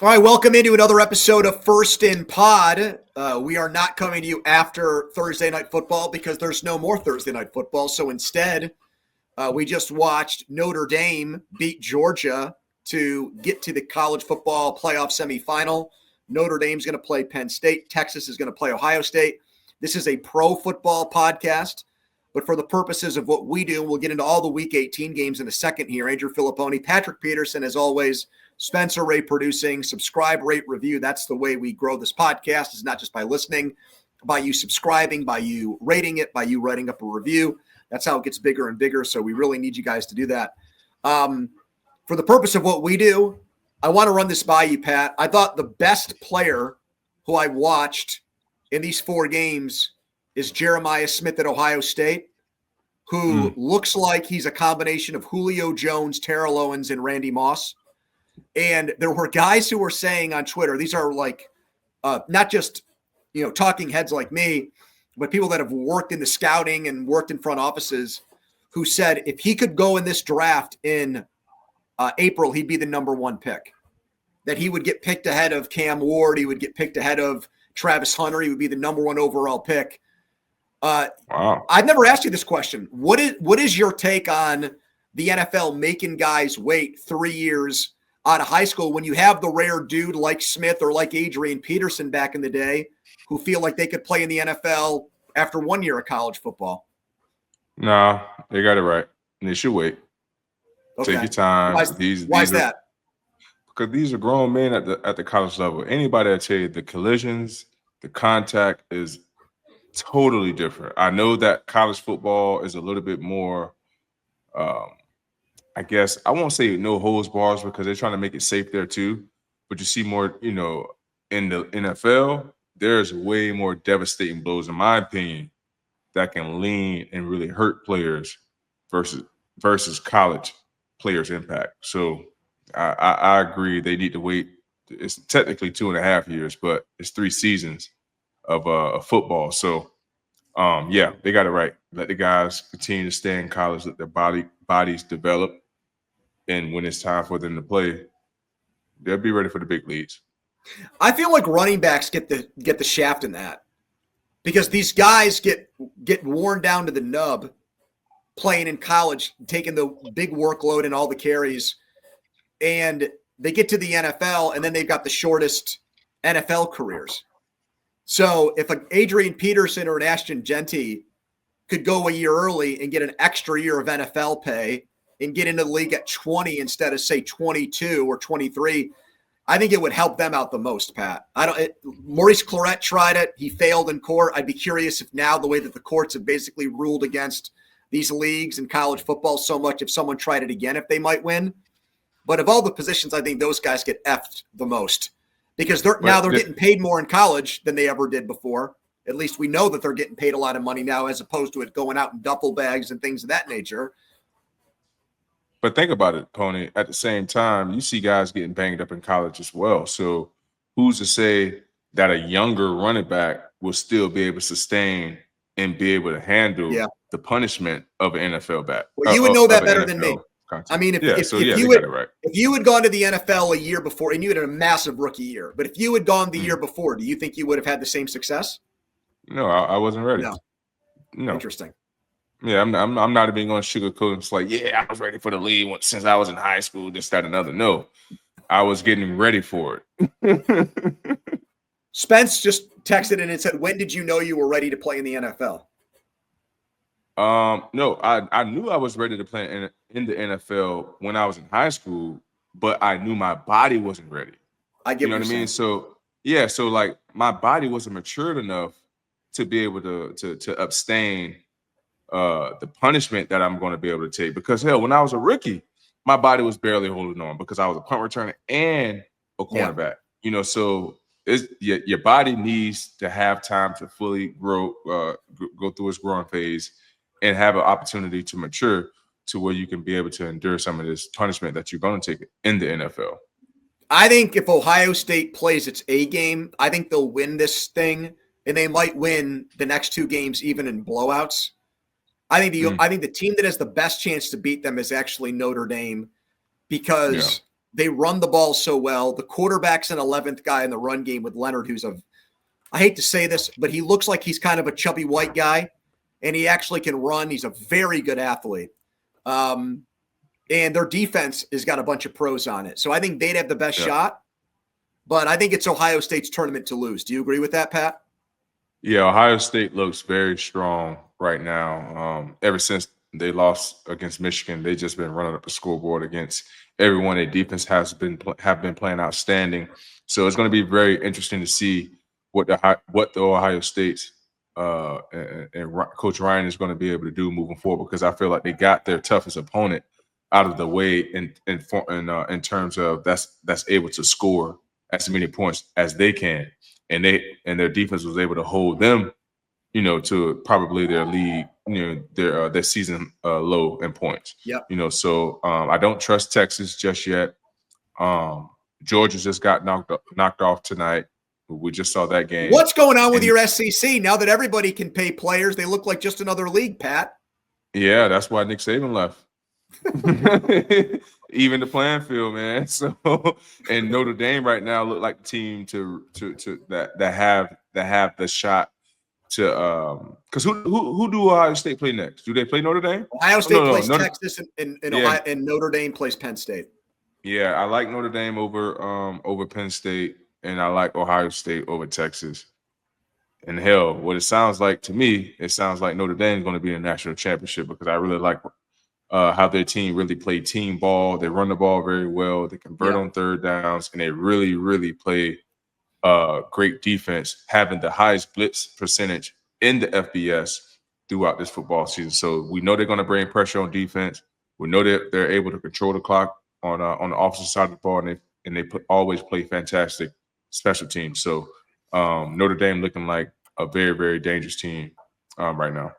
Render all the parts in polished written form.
All right, welcome into another episode of First in Pod. We are not coming to you after Thursday Night Football because there's no more Thursday Night Football. So instead, we just watched Notre Dame beat Georgia to get to the college football playoff semifinal. Notre Dame's going to play Penn State. Texas is going to play Ohio State. This is a pro football podcast, but for the purposes of what we do, we'll get into all the Week 18 games in a second here. Andrew Fillipponi, Patrick Peterson, as always. Spencer Ray producing. Subscribe, rate, review. That's the way we grow this podcast. It's not just by listening, by you subscribing, by you rating it, by you writing up a review. That's how it gets bigger and bigger. So we really need you guys to do that. For the purpose of what we do, I want to run this by you, Pat. I thought the best player who I watched in these four games is Jeremiah Smith at Ohio State, who looks like he's a combination of Julio Jones, Terrell Owens, and Randy Moss. And there were guys who were saying on Twitter, these are like not just, talking heads like me, but people that have worked in the scouting and worked in front offices who said if he could go in this draft in April, he'd be the number one pick, that he would get picked ahead of Cam Ward. He would get picked ahead of Travis Hunter. He would be the number one overall pick. Wow. I've never asked you this question. What is your take on the NFL making guys wait 3 years out of high school when you have the rare dude like Smith or like Adrian Peterson back in the day who feel like they could play in the NFL after 1 year of college football? Nah, they got it right. And they should wait. Okay. Take your time. Why is that? Because these are grown men at the college level. Anybody that tell you the collisions, the contact is totally different. I know that college football is a little bit more I guess I won't say no holds bars because they're trying to make it safe there too. But you see more, in the NFL, there's way more devastating blows, in my opinion, that can lean and really hurt players versus college players' impact. So I agree they need to wait. It's technically 2.5 years, but it's 3 seasons of football. So yeah, they got it right. Let the guys continue to stay in college, let their bodies develop. And when it's time for them to play, they'll be ready for the big leagues. I feel like running backs get the shaft in that because these guys get worn down to the nub playing in college, taking the big workload and all the carries, and they get to the NFL and then they've got the shortest NFL careers. So if an Adrian Peterson or an Ashton Genty could go a year early and get an extra year of NFL pay and get into the league at 20 instead of, say, 22 or 23, I think it would help them out the most, Pat. Maurice Clarett tried it. He failed in court. I'd be curious if now the way that the courts have basically ruled against these leagues and college football so much, if someone tried it again, if they might win. But of all the positions, I think those guys get effed the most because they're getting paid more in college than they ever did before. At least we know that they're getting paid a lot of money now as opposed to it going out in duffel bags and things of that nature. But think about it, Pony. At the same time, you see guys getting banged up in college as well. So who's to say that a younger running back will still be able to sustain and be able to handle the punishment of an NFL back? Well, you would know that better than me. Content. I mean, if you had gone to the NFL a year before, and you had a massive rookie year, but if you had gone the year before, do you think you would have had the same success? No, I wasn't ready. No. Interesting. Yeah, I'm not even going to sugarcoat. It's like, yeah, I was ready for the league since I was in high school, this, that, another. No, I was getting ready for it. Spence just texted in and said, when did you know you were ready to play in the NFL? No, I knew I was ready to play in the NFL when I was in high school, but I knew my body wasn't ready. I get you know what I mean? So yeah, so like my body wasn't matured enough to be able to abstain the punishment that I'm going to be able to take. Because hell, when I was a rookie, my body was barely holding on because I was a punt returner and a cornerback. So your body needs to have time to fully grow, go through its growing phase, and have an opportunity to mature to where you can be able to endure some of this punishment that you're going to take in the NFL. I think if Ohio State plays its A game, I think they'll win this thing, and they might win the next 2 games even in blowouts. I think the team that has the best chance to beat them is actually Notre Dame because They run the ball so well. The quarterback's an 11th guy in the run game with Leonard, who's I hate to say this, but he looks like he's kind of a chubby white guy, and he actually can run. He's a very good athlete. And their defense has got a bunch of pros on it. So I think they'd have the best shot, but I think it's Ohio State's tournament to lose. Do you agree with that, Pat? Yeah, Ohio State looks very strong right now. Ever since they lost against Michigan, they've just been running up the scoreboard against everyone. Their defense have been playing outstanding. So it's going to be very interesting to see what the Ohio State's and Coach Ryan is going to be able to do moving forward, because I feel like they got their toughest opponent out of the way in terms of that's able to score as many points as they can. And their defense was able to hold them, to probably their league, their season low in points. Yeah. So I don't trust Texas just yet. Georgia just got knocked off tonight. We just saw that game. What's going on with your SEC now that everybody can pay players? They look like just another league, Pat. Yeah, that's why Nick Saban left. Even the playing field, man. So, and Notre Dame right now look like the team to that have the shot to because who do Ohio State play next? Do they play Notre Dame? Ohio State plays Texas and Ohio, and Notre Dame plays Penn State. Yeah, I like Notre Dame over Penn State, and I like Ohio State over Texas. And hell, what it sounds like to me, it sounds like Notre Dame is going to be in the national championship, because I really like how their team really play team ball. They run the ball very well. They convert on third downs, and they really, really play great defense, having the highest blitz percentage in the FBS throughout this football season. So we know they're going to bring pressure on defense. We know that they're able to control the clock on the offensive side of the ball, and they always play fantastic special teams. So Notre Dame looking like a very, very dangerous team right now.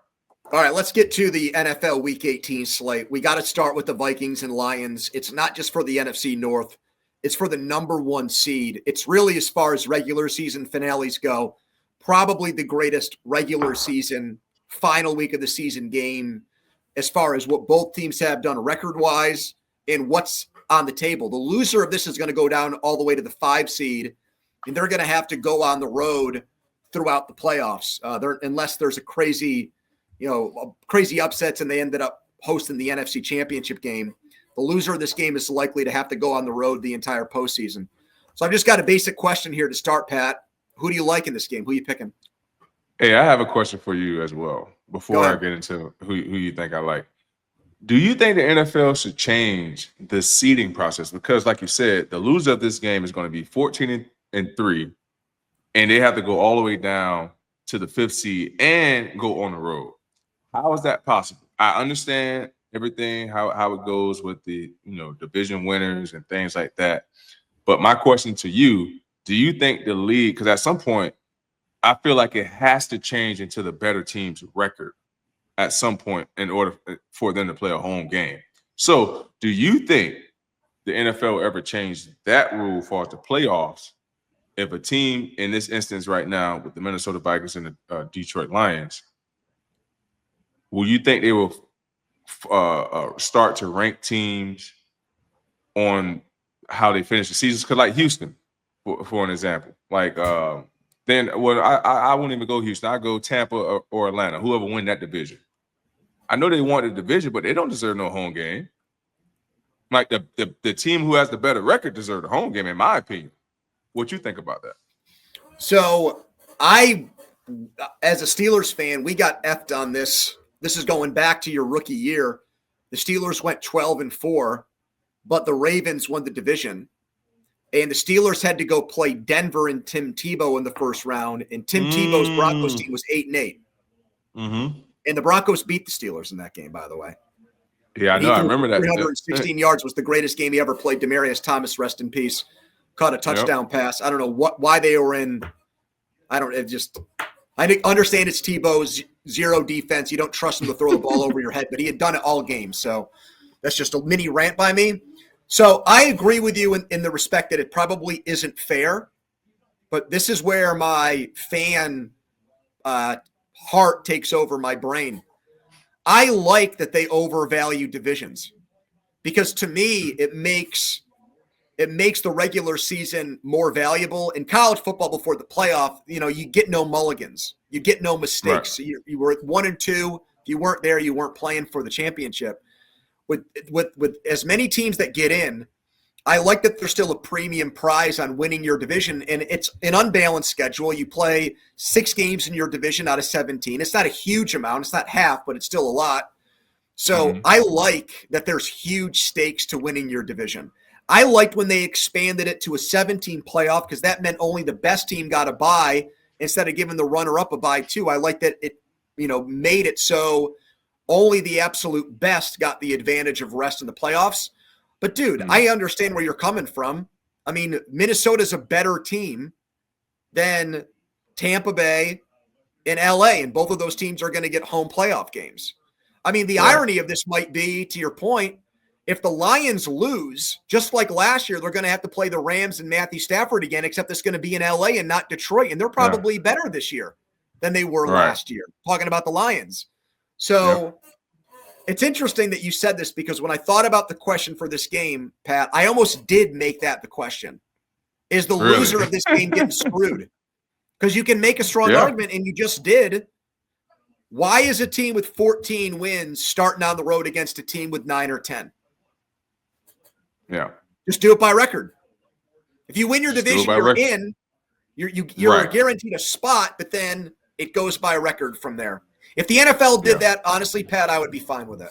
All right, let's get to the NFL Week 18 slate. We got to start with the Vikings and Lions. It's not just for the NFC North. It's for the number 1 seed. It's really, as far as regular season finales go, probably the greatest regular season final week of the season game as far as what both teams have done record-wise and what's on the table. The loser of this is going to go down all the way to the 5 seed, and they're going to have to go on the road throughout the playoffs, unless there's a crazy upsets and they ended up hosting the NFC Championship game. The loser of this game is likely to have to go on the road the entire postseason. So I've just got a basic question here to start, Pat. Who do you like in this game? Who are you picking? Hey, I have a question for you as well before I get into who you think I like. Do you think the NFL should change the seeding process? Because, like you said, the loser of this game is going to be 14-3, and they have to go all the way down to the 5th seed and go on the road. How is that possible? I understand everything, how it goes with the division winners and things like that. But my question to you, do you think the league, because at some point, I feel like it has to change into the better team's record at some point in order for them to play a home game. So do you think the NFL will ever change that rule for the playoffs if a team, in this instance right now with the Minnesota Vikings and the Detroit Lions, will you think they will start to rank teams on how they finish the seasons? Because like Houston, for an example, like I wouldn't even go Houston. I go Tampa or Atlanta, whoever win that division. I know they want the division, but they don't deserve no home game. Like the team who has the better record deserves a home game, in my opinion. What you think about that? So as a Steelers fan, we got effed on this. This is going back to your rookie year. The Steelers went 12-4, but the Ravens won the division. And the Steelers had to go play Denver and Tim Tebow in the first round. And Tim Tebow's Broncos team was 8-8. Mm-hmm. And the Broncos beat the Steelers in that game, by the way. Yeah, I know. I remember that. 316 yards was the greatest game he ever played. Demaryius Thomas, rest in peace, caught a touchdown pass. I don't know why they were in. I understand it's Tebow's zero defense. You don't trust him to throw the ball over your head, but he had done it all game. So that's just a mini rant by me. So I agree with you in the respect that it probably isn't fair, but this is where my fan heart takes over my brain. I like that they overvalue divisions because to me, it makes it makes the regular season more valuable. In college football before the playoff, you get no mulligans. You get no mistakes. Right. So you were at 1 and 2. If you weren't there, you weren't playing for the championship. With as many teams that get in, I like that there's still a premium prize on winning your division, and it's an unbalanced schedule. You play 6 games in your division out of 17. It's not a huge amount. It's not half, but it's still a lot. So I like that there's huge stakes to winning your division. I liked when they expanded it to a 17 playoff because that meant only the best team got a bye instead of giving the runner-up a bye too. I like that it, made it so only the absolute best got the advantage of rest in the playoffs. But, dude, I understand where you're coming from. I mean, Minnesota's a better team than Tampa Bay and LA, and both of those teams are going to get home playoff games. I mean, the irony of this might be, to your point, if the Lions lose, just like last year, they're going to have to play the Rams and Matthew Stafford again, except it's going to be in LA and not Detroit. And they're probably better this year than they were last year, talking about the Lions. So it's interesting that you said this because when I thought about the question for this game, Pat, I almost did make that the question. Is the loser of this game getting screwed? Because you can make a strong argument, and you just did. Why is a team with 14 wins starting on the road against a team with 9 or 10? Yeah. Just do it by record. If you win your division, you're in. You're guaranteed a spot, but then it goes by record from there. If the NFL did that, honestly, Pat, I would be fine with it.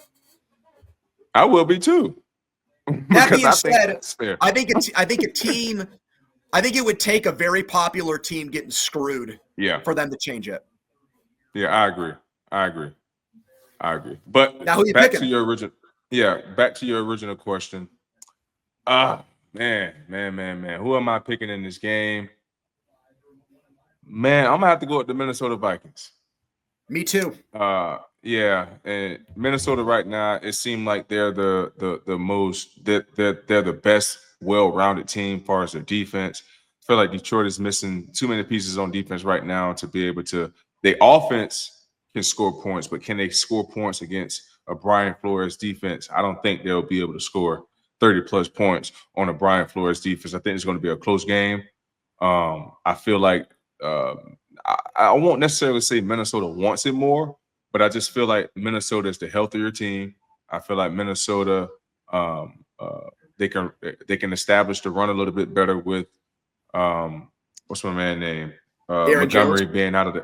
I will be too. That being said, I think it would take a very popular team getting screwed for them to change it. Yeah, I agree. But now who you back picking? to your original question. Man. Who am I picking in this game? Man, I'm gonna have to go with the Minnesota Vikings. Me too. And Minnesota right now, it seemed like they're they're the best well-rounded team as far as their defense. I feel like Detroit is missing too many pieces on defense right now to be able to. The offense can score points, but can they score points against a Brian Flores defense? I don't think they'll be able to score 30-plus points on a Brian Flores defense. I think it's going to be a close game. I feel like I won't necessarily say Minnesota wants it more, but I just feel like Minnesota is the healthier team. I feel like Minnesota they can establish the run a little bit better with what's my man name? Montgomery Jones? Being out of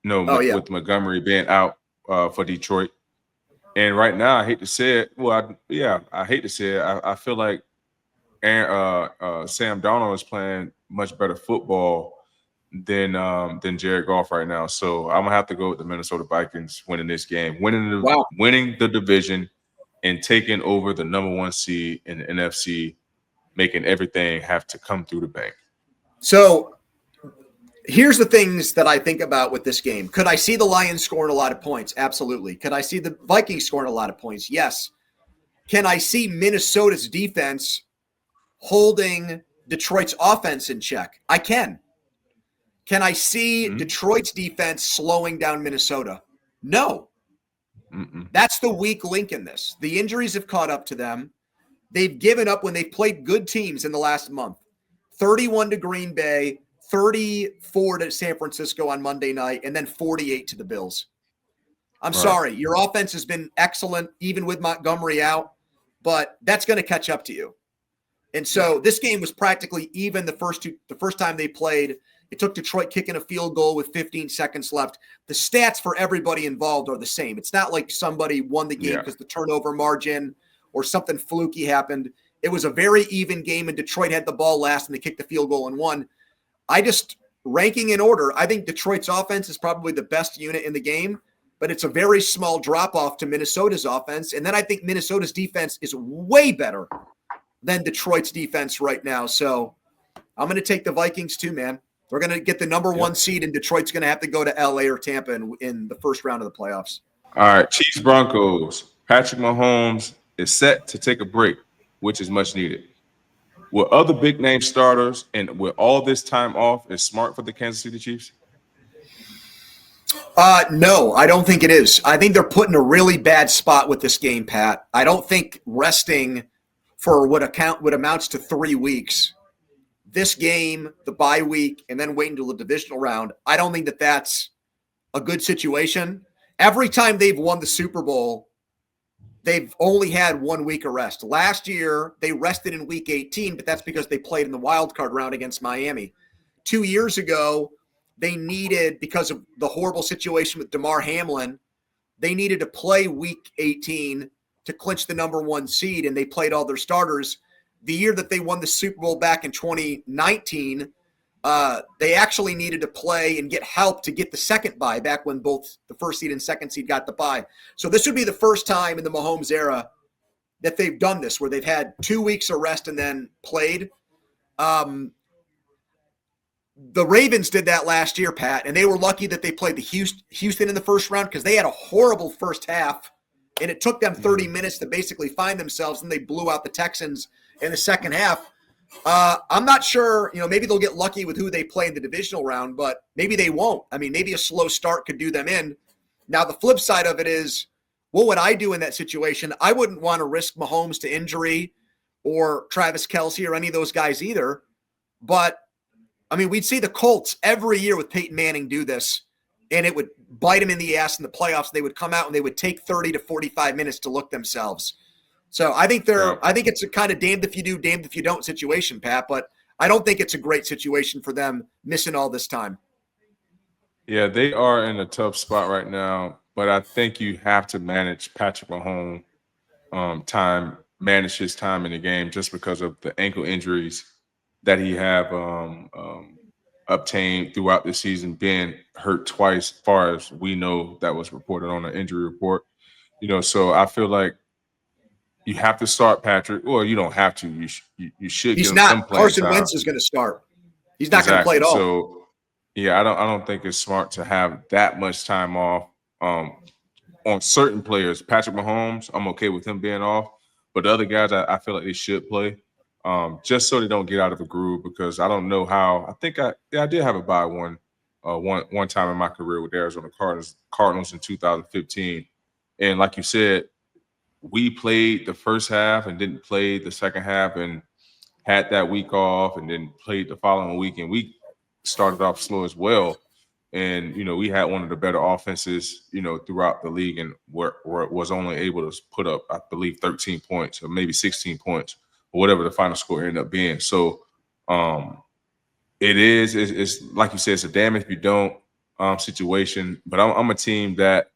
with Montgomery being out for Detroit. And right now, I hate to say it. Well, I hate to say it. I feel like Sam Darnold is playing much better football than Jared Goff right now. So I'm gonna have to go with the Minnesota Vikings winning this game, winning the division, and taking over the number 1 seed in the NFC, making everything have to come through the bank. So here's the things that I think about with this game. Could I see the Lions scoring a lot of points? Absolutely. Could I see the Vikings scoring a lot of points? Yes. Can I see Minnesota's defense holding Detroit's offense in check? I can. Can I see Detroit's defense slowing down Minnesota? No. That's the weak link in this. The injuries have caught up to them. They've given up when they've played good teams in the last month. 31 to Green Bay, 34 to San Francisco on Monday night, and then 48 to the Bills. I'm sorry. Your offense has been excellent, even with Montgomery out, but that's going to catch up to you. And so this game was practically even the first time they played. It took Detroit kicking a field goal with 15 seconds left. The stats for everybody involved are the same. It's not like somebody won the game because the turnover margin or something fluky happened. It was a very even game, and Detroit had the ball last, and they kicked the field goal and won. Ranking in order, I think Detroit's offense is probably the best unit in the game, but it's a very small drop-off to Minnesota's offense. And then I think Minnesota's defense is way better than Detroit's defense right now. So I'm going to take the Vikings too, man. They're going to get the number 1 seed, and Detroit's going to have to go to LA or Tampa in the first round of the playoffs. All right, Chiefs Broncos. Patrick Mahomes is set to take a break, which is much needed. Will other big name starters and with all this time off is smart for the Kansas City Chiefs? No, I don't think it is. I think they're put in a really bad spot with this game, Pat. I don't think resting for what amounts to 3 weeks. This game, the bye week, and then wait until the divisional round. I don't think that that's a good situation. Every time they've won the Super Bowl, they've only had 1 week of rest. Last year, they rested in week 18, but that's because they played in the wild card round against Miami. 2 years ago, they needed, because of the horrible situation with Damar Hamlin, they needed to play week 18 to clinch the number 1 seed, and they played all their starters. The year that they won the Super Bowl back in 2019, they actually needed to play and get help to get the second bye back when both the first seed and second seed got the bye. So this would be the first time in the Mahomes era that they've done this, where they've had 2 weeks of rest and then played. The Ravens did that last year, Pat, and they were lucky that they played the Houston in the first round because they had a horrible first half, and it took them 30 minutes to basically find themselves, and they blew out the Texans in the second half. I'm not sure, maybe they'll get lucky with who they play in the divisional round, but maybe they won't. I mean, maybe a slow start could do them in. Now, the flip side of it is, what would I do in that situation? I wouldn't want to risk Mahomes to injury or Travis Kelce or any of those guys either. But, I mean, we'd see the Colts every year with Peyton Manning do this, and it would bite them in the ass in the playoffs. They would come out and they would take 30 to 45 minutes to look themselves. So I think it's a kind of damned if you do, damned if you don't situation, Pat, but I don't think it's a great situation for them missing all this time. Yeah, they are in a tough spot right now, but I think you have to manage Patrick Mahomes' manage his time in the game just because of the ankle injuries that he have obtained throughout the season, being hurt twice, as far as we know, that was reported on an injury report. So I feel like you have to start Patrick, or you don't have to. You should. He's give him not. some playing Carson time. Wentz is going to start. He's not going to play at all. So, yeah, I don't think it's smart to have that much time off on certain players. Patrick Mahomes, I'm okay with him being off, but the other guys, I feel like they should play, just so they don't get out of a groove. Because I don't know how. I think I did have a bye one time in my career with the Arizona Cardinals in 2015, and like you said, we played the first half and didn't play the second half and had that week off and then played the following week. And we started off slow as well. And, we had one of the better offenses, throughout the league, and where it was only able to put up, I believe, 13 points or maybe 16 points or whatever the final score ended up being. So it's like you said, it's a damn if you don't situation. But I'm a team that,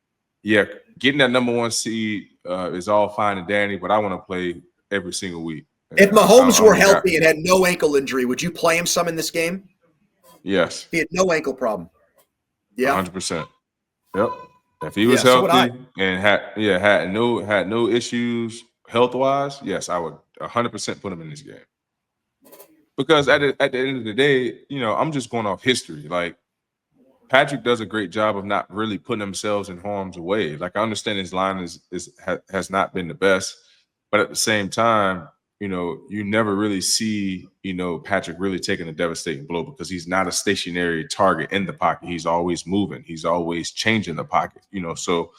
getting that number 1 seed is all fine and dandy, but I want to play every single week. If Mahomes were healthy and had no ankle injury, would you play him some in this game? Yes. He had no ankle problem. Yeah, 100%. Yep. If he was healthy and had no issues health wise, yes, I would 100% put him in this game. Because at the end of the day, I'm just going off history. Like, Patrick does a great job of not really putting themselves in harm's way. Like, I understand his line has not been the best, but at the same time, you never really see, Patrick really taking a devastating blow, because he's not a stationary target in the pocket. He's always moving. He's always changing the pocket, So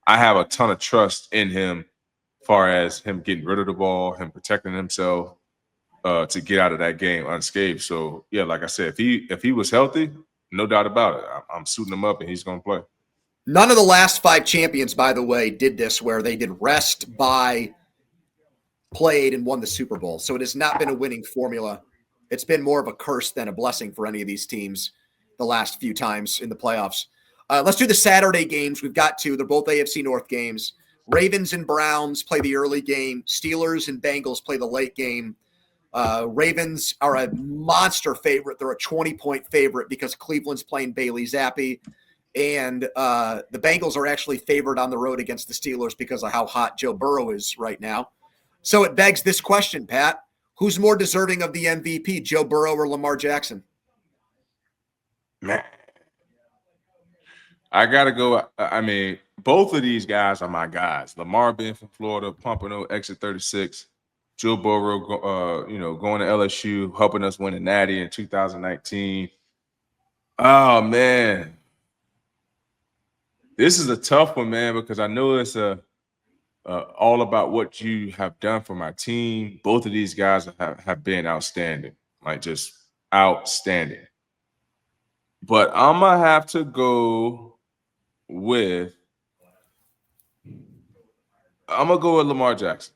I have a ton of trust in him as far as him getting rid of the ball, him protecting himself to get out of that game unscathed. So, yeah, like I said, if he was healthy, no doubt about it, I'm suiting him up and he's going to play. None of the last 5 champions, by the way, did this where they did rest, bye, played, and won the Super Bowl. So it has not been a winning formula. It's been more of a curse than a blessing for any of these teams the last few times in the playoffs. Let's do the Saturday games. We've got 2. They're both AFC North games. Ravens and Browns play the early game. Steelers and Bengals play the late game. Ravens are a monster favorite. They're a 20-point favorite because Cleveland's playing Bailey Zappi. And the Bengals are actually favored on the road against the Steelers because of how hot Joe Burrow is right now. So it begs this question, Pat. Who's more deserving of the MVP, Joe Burrow or Lamar Jackson? Man, I got to go. I mean, both of these guys are my guys. Lamar being from Florida, Pompano, exit 36. Joe Burrow, going to LSU, helping us win a Natty in 2019. Oh, man. This is a tough one, man, because I know it's a all about what you have done for my team. Both of these guys have been outstanding, like just outstanding. But I'm gonna have to go with Lamar Jackson.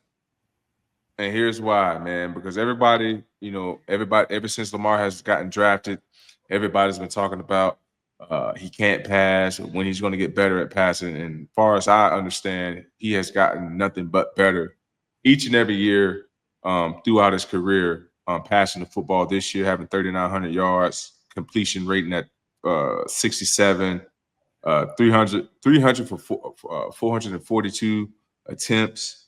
And here's why, man, because everybody, ever since Lamar has gotten drafted, everybody's been talking about he can't pass, when he's going to get better at passing. And as far as I understand, he has gotten nothing but better each and every year throughout his career, passing the football. This year, having 3,900 yards, completion rating at 67, 300 for 442 attempts.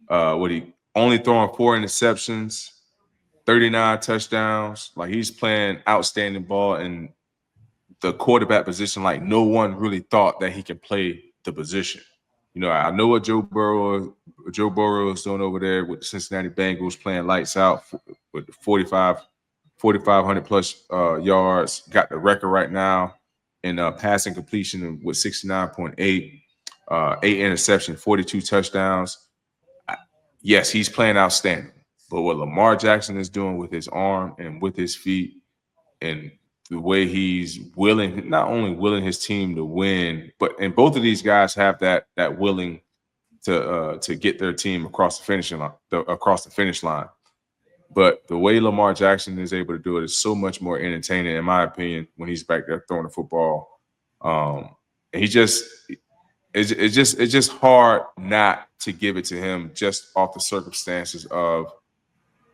He only throwing 4 interceptions, 39 touchdowns. Like, he's playing outstanding ball in the quarterback position. Like, no one really thought that he can play the position. I know what Joe Burrow is doing over there with the Cincinnati Bengals, playing lights out with 4,500 plus yards. Got the record right now in passing completion with 69.8, 8 interceptions, 42 touchdowns. Yes, he's playing outstanding. But what Lamar Jackson is doing with his arm and with his feet, and the way he's not only willing his team to win, and both of these guys have that willing to get their team across the finish line. But the way Lamar Jackson is able to do it is so much more entertaining, in my opinion, when he's back there throwing the football. It's just hard not to give it to him just off the circumstances of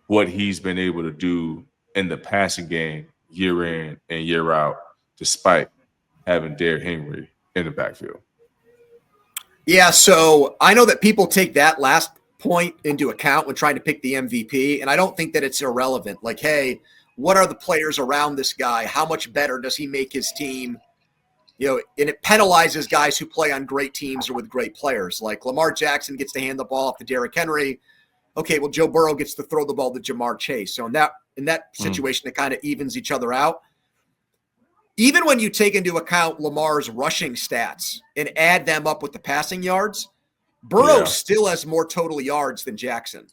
what he's been able to do in the passing game year in and year out, despite having Derrick Henry in the backfield. Yeah, so I know that people take that last point into account when trying to pick the MVP, and I don't think that it's irrelevant. Like, hey, what are the players around this guy? How much better does he make his team? And it penalizes guys who play on great teams or with great players. Like Lamar Jackson gets to hand the ball off to Derrick Henry. Okay, well, Joe Burrow gets to throw the ball to Jamar Chase. So in that situation, it kind of evens each other out. Even when you take into account Lamar's rushing stats and add them up with the passing yards, Burrow still has more total yards than Jackson.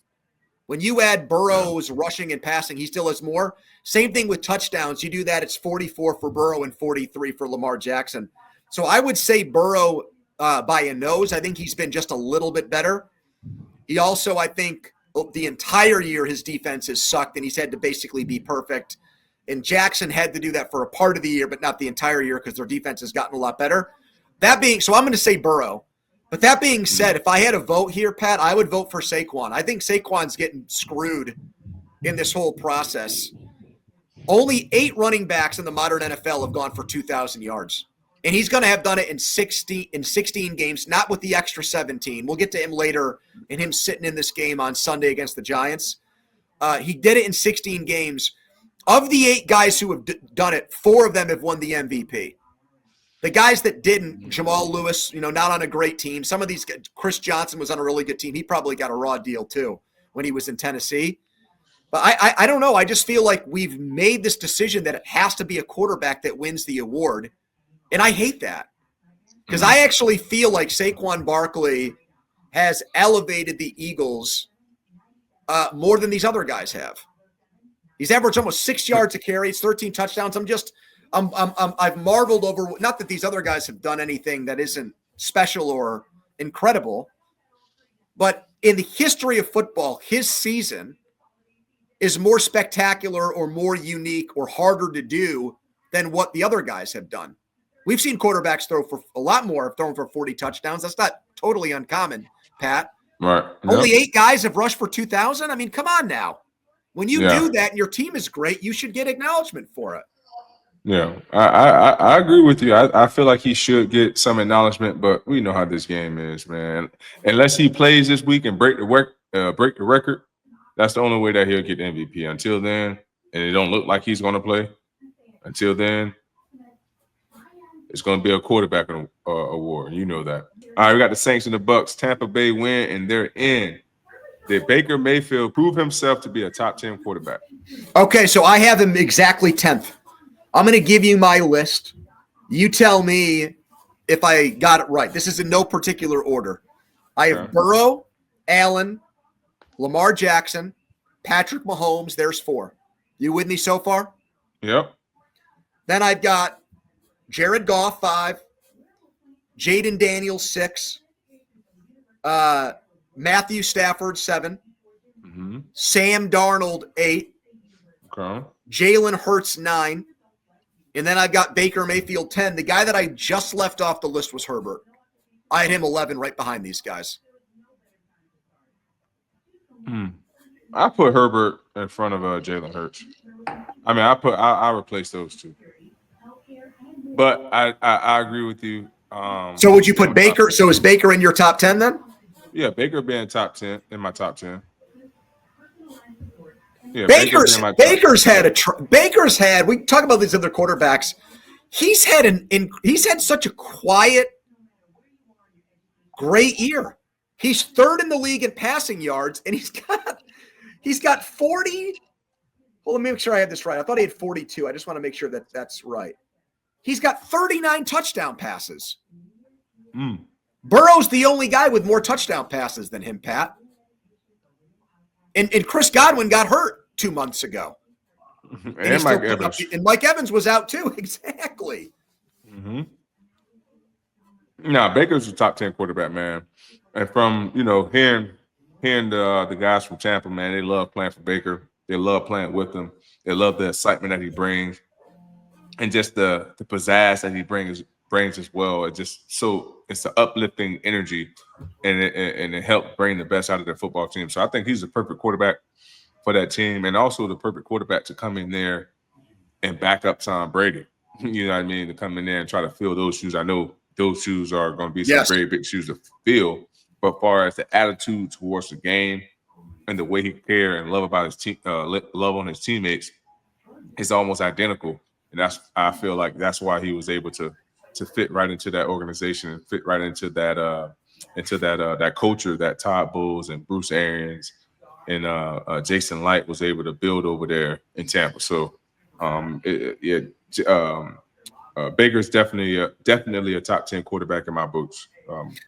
When you add Burrow's rushing and passing, he still has more. Same thing with touchdowns. You do that, it's 44 for Burrow and 43 for Lamar Jackson. So I would say Burrow by a nose. I think he's been just a little bit better. He also, I think, the entire year his defense has sucked and he's had to basically be perfect. And Jackson had to do that for a part of the year, but not the entire year because their defense has gotten a lot better. So I'm going to say Burrow. But that being said, if I had a vote here, Pat, I would vote for Saquon. I think Saquon's getting screwed in this whole process. Only 8 running backs in the modern NFL have gone for 2,000 yards. And he's going to have done it in 16 games, not with the extra 17. We'll get to him later and him sitting in this game on Sunday against the Giants. He did it in 16 games. Of the 8 guys who have done it, 4 of them have won the MVP. The guys that didn't, Jamal Lewis, not on a great team. Some of these, Chris Johnson was on a really good team. He probably got a raw deal too when he was in Tennessee. But I don't know. I just feel like we've made this decision that it has to be a quarterback that wins the award. And I hate that because I actually feel like Saquon Barkley has elevated the Eagles more than these other guys have. He's averaged almost 6 yards a carry. It's 13 touchdowns. I've marveled over, not that these other guys have done anything that isn't special or incredible, but in the history of football, his season is more spectacular or more unique or harder to do than what the other guys have done. We've seen quarterbacks throw for a lot more, have thrown for 40 touchdowns. That's not totally uncommon, Pat. Right. Only 8 guys have rushed for 2,000. I mean, come on now. When you do that and your team is great, you should get acknowledgement for it. Yeah, I agree with you. I feel like he should get some acknowledgement, but we know how this game is, man. Unless he plays this week and break the record, that's the only way that he'll get the MVP. Until then, and it don't look like he's going to play. Until then, it's going to be a quarterback award. You know that. All right, we got the Saints and the Bucks. Tampa Bay win, and they're in. Did Baker Mayfield prove himself to be a top 10 quarterback? Okay, so I have him exactly 10th. I'm going to give you my list. You tell me if I got it right. This is in no particular order. I have Okay. Burrow, Allen, Lamar Jackson, Patrick Mahomes. There's 4. You with me so far? Yep. Then I've got Jared Goff, 5, Jaden Daniels, 6, Matthew Stafford, 7, Mm-hmm. Sam Darnold, 8, Okay. Jalen Hurts, 9, and then I've got Baker Mayfield, 10. The guy that I just left off the list was Herbert. I had him 11 right behind these guys. I put Herbert in front of Jalen Hurts. I mean, I replace those two. But I agree with you. So would you put On top. Baker? So is Baker in your top 10 then? Yeah, Baker being top 10 in my top 10. Yeah, Baker Baker's being my top. Baker's had we talk about these other quarterbacks. He's had such a quiet, great year. He's 3rd in the league in passing yards, and he's got 40. Well, let me make sure I have this right. I thought he had 42. I just want to make sure that that's right. He's got 39 touchdown passes. Burrow's the only guy with more touchdown passes than him, Pat. And Chris Godwin got hurt 2 months ago. And Mike Evans. And Mike Evans was out too. Exactly. Mm-hmm. Now, Baker's a top 10 quarterback, man. And from, hearing the guys from Tampa, man, they love playing for Baker. They love playing with him. They love the excitement that he brings. And just the pizzazz that he brings as well. It's an uplifting energy, and it helped bring the best out of their football team. So I think he's the perfect quarterback for that team, and also the perfect quarterback to come in there and back up Tom Brady. You know what I mean? To come in there and try to fill those shoes. I know those shoes are going to be some very big shoes to fill, but as far as the attitude towards the game and the way he cares and love about his team, love on his teammates, is almost identical. And I feel like that's why he was able to fit right into that organization and fit right into that culture that Todd Bowles and Bruce Arians and Jason Light was able to build over there in Tampa. So Baker's definitely a top 10 quarterback in my books,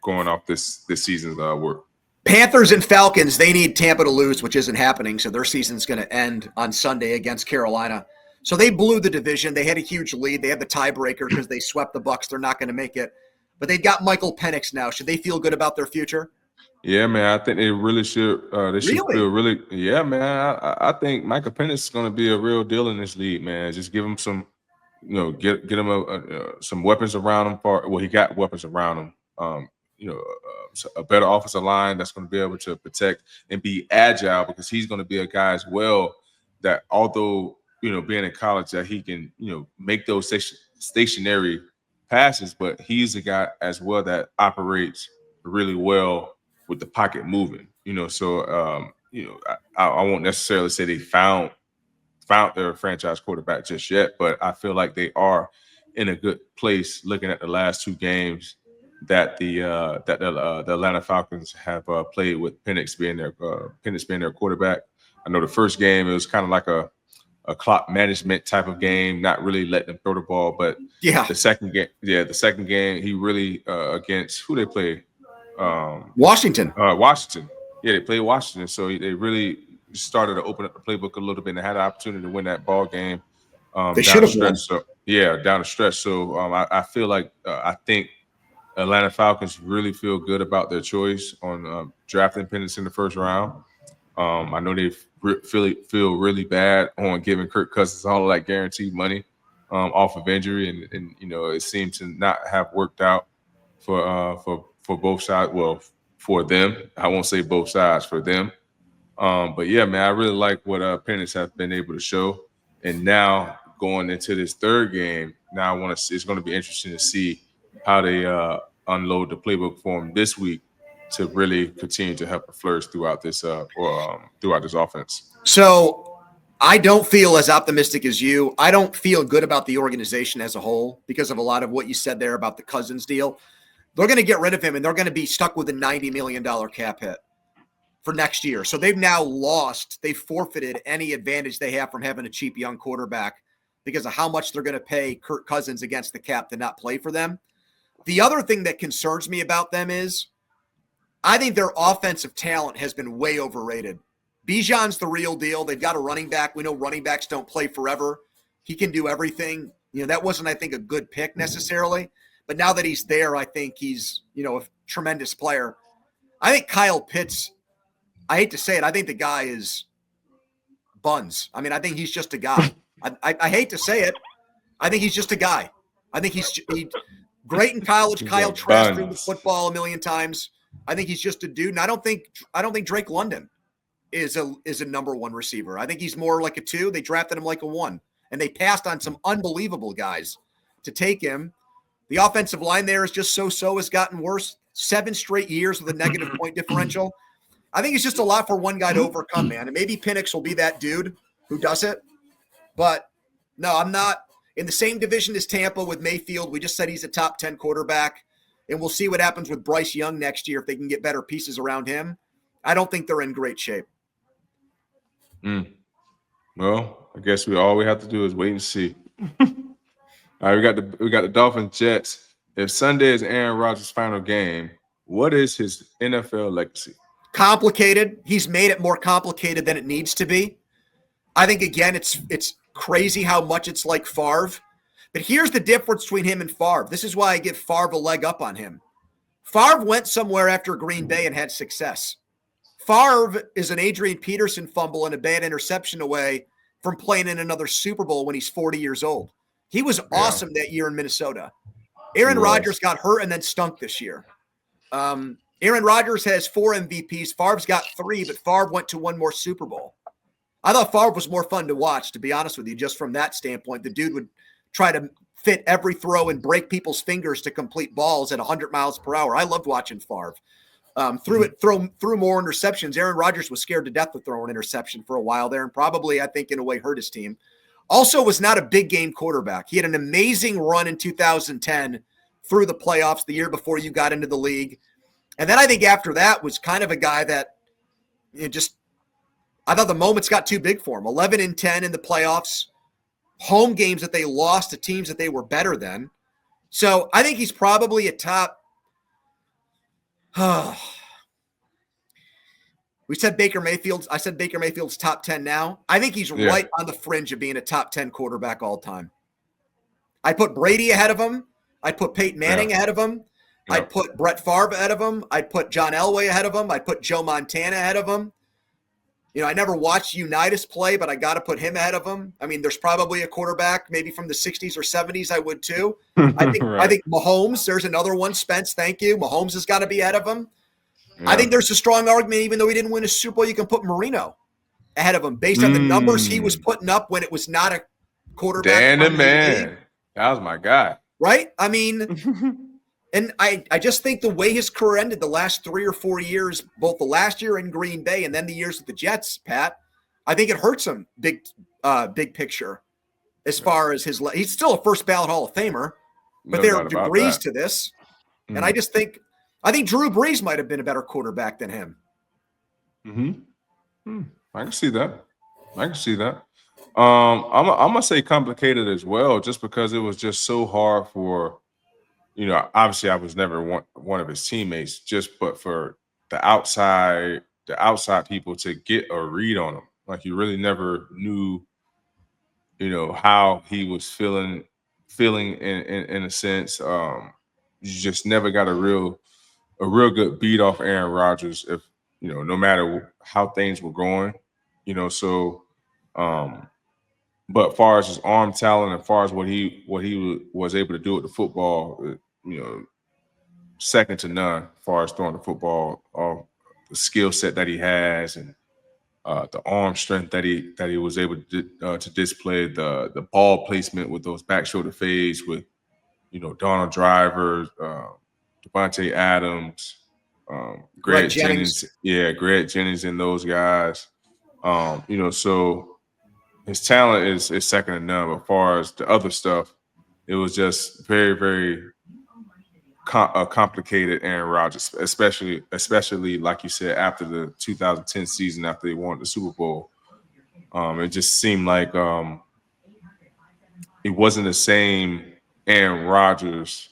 going off this season's work. Panthers and Falcons, they need Tampa to lose, which isn't happening. So their season's going to end on Sunday against Carolina. So they blew the division. They had a huge lead. They had the tiebreaker because they swept the Bucs. They're not going to make it. But they've got Michael Penix now. Should they feel good about their future? Yeah, man. I think they really should. They should feel really. Yeah, man. I think Michael Penix is going to be a real deal in this league, man. Just give him some, get him some weapons around him. He got weapons around him. A better offensive line that's going to be able to protect and be agile, because he's going to be a guy as well that, although being in college, that he can make those stationary passes, but he's a guy as well that operates really well with the pocket moving. So I won't necessarily say they found their franchise quarterback just yet, but I feel like they are in a good place looking at the last 2 games that the Atlanta Falcons have played with Penix being their quarterback. I know the first game it was kind of like a clock management type of game, not really letting them throw the ball. But the second game, he really against who they play, Washington. Washington. Yeah, they played Washington, so they really started to open up the playbook a little bit and had the opportunity to win that ball game. They should have won. So, down the stretch. So I feel like I think Atlanta Falcons really feel good about their choice on drafting Penix in the first round. I know they feel really bad on giving Kirk Cousins all of that guaranteed money off of injury, and it seemed to not have worked out for both sides. Well, for them, I won't say both sides, for them. But yeah, man, I really like what Penix has been able to show, and now going into this third game, now it's going to be interesting to see how they unload the playbook for him this week to really continue to help flourish throughout this offense. So I don't feel as optimistic as you. I don't feel good about the organization as a whole because of a lot of what you said there about the Cousins deal. They're going to get rid of him, and they're going to be stuck with a $90 million cap hit for next year. So they've forfeited any advantage they have from having a cheap young quarterback because of how much they're going to pay Kirk Cousins against the cap to not play for them. The other thing that concerns me about them is I think their offensive talent has been way overrated. Bijan's the real deal. They've got a running back. We know running backs don't play forever. He can do everything. That wasn't, I think, a good pick necessarily. But now that he's there, I think he's, a tremendous player. I think Kyle Pitts, I hate to say it, I think the guy is buns. I mean, I think he's just a guy. I hate to say it. I think he's just a guy. I think he's great in college. Kyle Trask threw the football a million times. I think he's just a dude. And I don't think Drake London is a number one receiver. I think he's more like a 2. They drafted him like a 1. And they passed on some unbelievable guys to take him. The offensive line there is just so-so, has gotten worse. 7 straight years with a negative point differential. I think it's just a lot for one guy to overcome, man. And maybe Penix will be that dude who does it. But no, I'm not in the same division as Tampa with Mayfield. We just said he's a top 10 quarterback. And we'll see what happens with Bryce Young next year if they can get better pieces around him. I don't think they're in great shape. Well, I guess all we have to do is wait and see. All right, we got the Dolphins Jets. If Sunday is Aaron Rodgers' final game, what is his NFL legacy? Complicated. He's made it more complicated than it needs to be. I think, again, it's crazy how much it's like Favre. But here's the difference between him and Favre. This is why I give Favre a leg up on him. Favre went somewhere after Green Bay and had success. Favre is an Adrian Peterson fumble and a bad interception away from playing in another Super Bowl when he's 40 years old. He was awesome that year in Minnesota. Aaron Rodgers got hurt and then stunk this year. Aaron Rodgers has 4 MVPs. Favre's got 3, but Favre went to 1 more Super Bowl. I thought Favre was more fun to watch, to be honest with you, just from that standpoint. The dude would try to fit every throw and break people's fingers to complete balls at 100 miles per hour. I loved watching Favre. Threw more interceptions. Aaron Rodgers was scared to death to throw an interception for a while there, and probably, I think, in a way hurt his team. Also was not a big game quarterback. He had an amazing run in 2010 through the playoffs the year before you got into the league. And then I think after that was kind of a guy that I thought the moments got too big for him. 11-10 in the playoffs, home games that they lost to teams that they were better than. So I think he's probably a top. We said Baker Mayfield. I said Baker Mayfield's top 10 now. I think he's right on the fringe of being a top 10 quarterback all time. I'd put Brady ahead of him. I'd put Peyton Manning ahead of him. I'd put Brett Favre ahead of him. I'd put John Elway ahead of him. I'd put Joe Montana ahead of him. I never watched Unitas play, but I got to put him ahead of him. I mean, there's probably a quarterback maybe from the 60s or 70s I would too. I think Mahomes, there's another one. Spence, thank you. Mahomes has got to be ahead of him. Yeah. I think there's a strong argument, even though he didn't win a Super Bowl, you can put Marino ahead of him based on the numbers he was putting up when it was not a quarterback. Dan the man. That was my guy. Right? I mean, and I just think the way his career ended the last 3 or 4 years, both the last year in Green Bay and then the years with the Jets, Pat, I think it hurts him big picture as far as he's still a first ballot Hall of Famer, but there are degrees to this. And I just think Drew Brees might have been a better quarterback than him. I can see that. I'm gonna say complicated as well, just because it was just so hard for, obviously I was never one of his teammates, but for the outside people to get a read on him, like you really never knew, how he was feeling in a sense. You just never got a real good beat off Aaron Rodgers, if no matter how things were going, so but as far as his arm talent and as far as what he was able to do with the football, second to none as far as throwing the football, the skill set that he has and the arm strength that he was able to display, the ball placement with those back shoulder fades with Donald Driver, Devontae Adams, Greg Jennings. Greg Jennings and those guys. So his talent is second to none. But as far as the other stuff, it was just very, very complicated Aaron Rodgers, especially like you said, after the 2010 season, after they won the Super Bowl. It just seemed like it wasn't the same Aaron Rodgers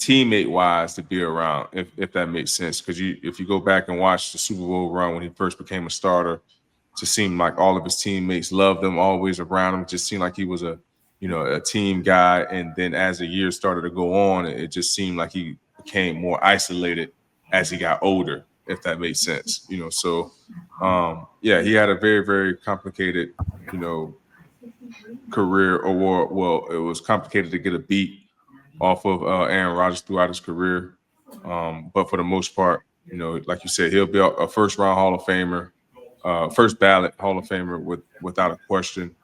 teammate wise to be around, if that makes sense. Because if you go back and watch the Super Bowl run when he first became a starter, it just seemed like all of his teammates loved him, always around him. It just seemed like he was a team guy. And then as the years started to go on, it just seemed like he became more isolated as he got older, if that makes sense. So he had a very, very complicated, career, or it was complicated to get a beat off of Aaron Rodgers throughout his career. But for the most part, like you said, he'll be a first round Hall of Famer, first ballot Hall of Famer without a question.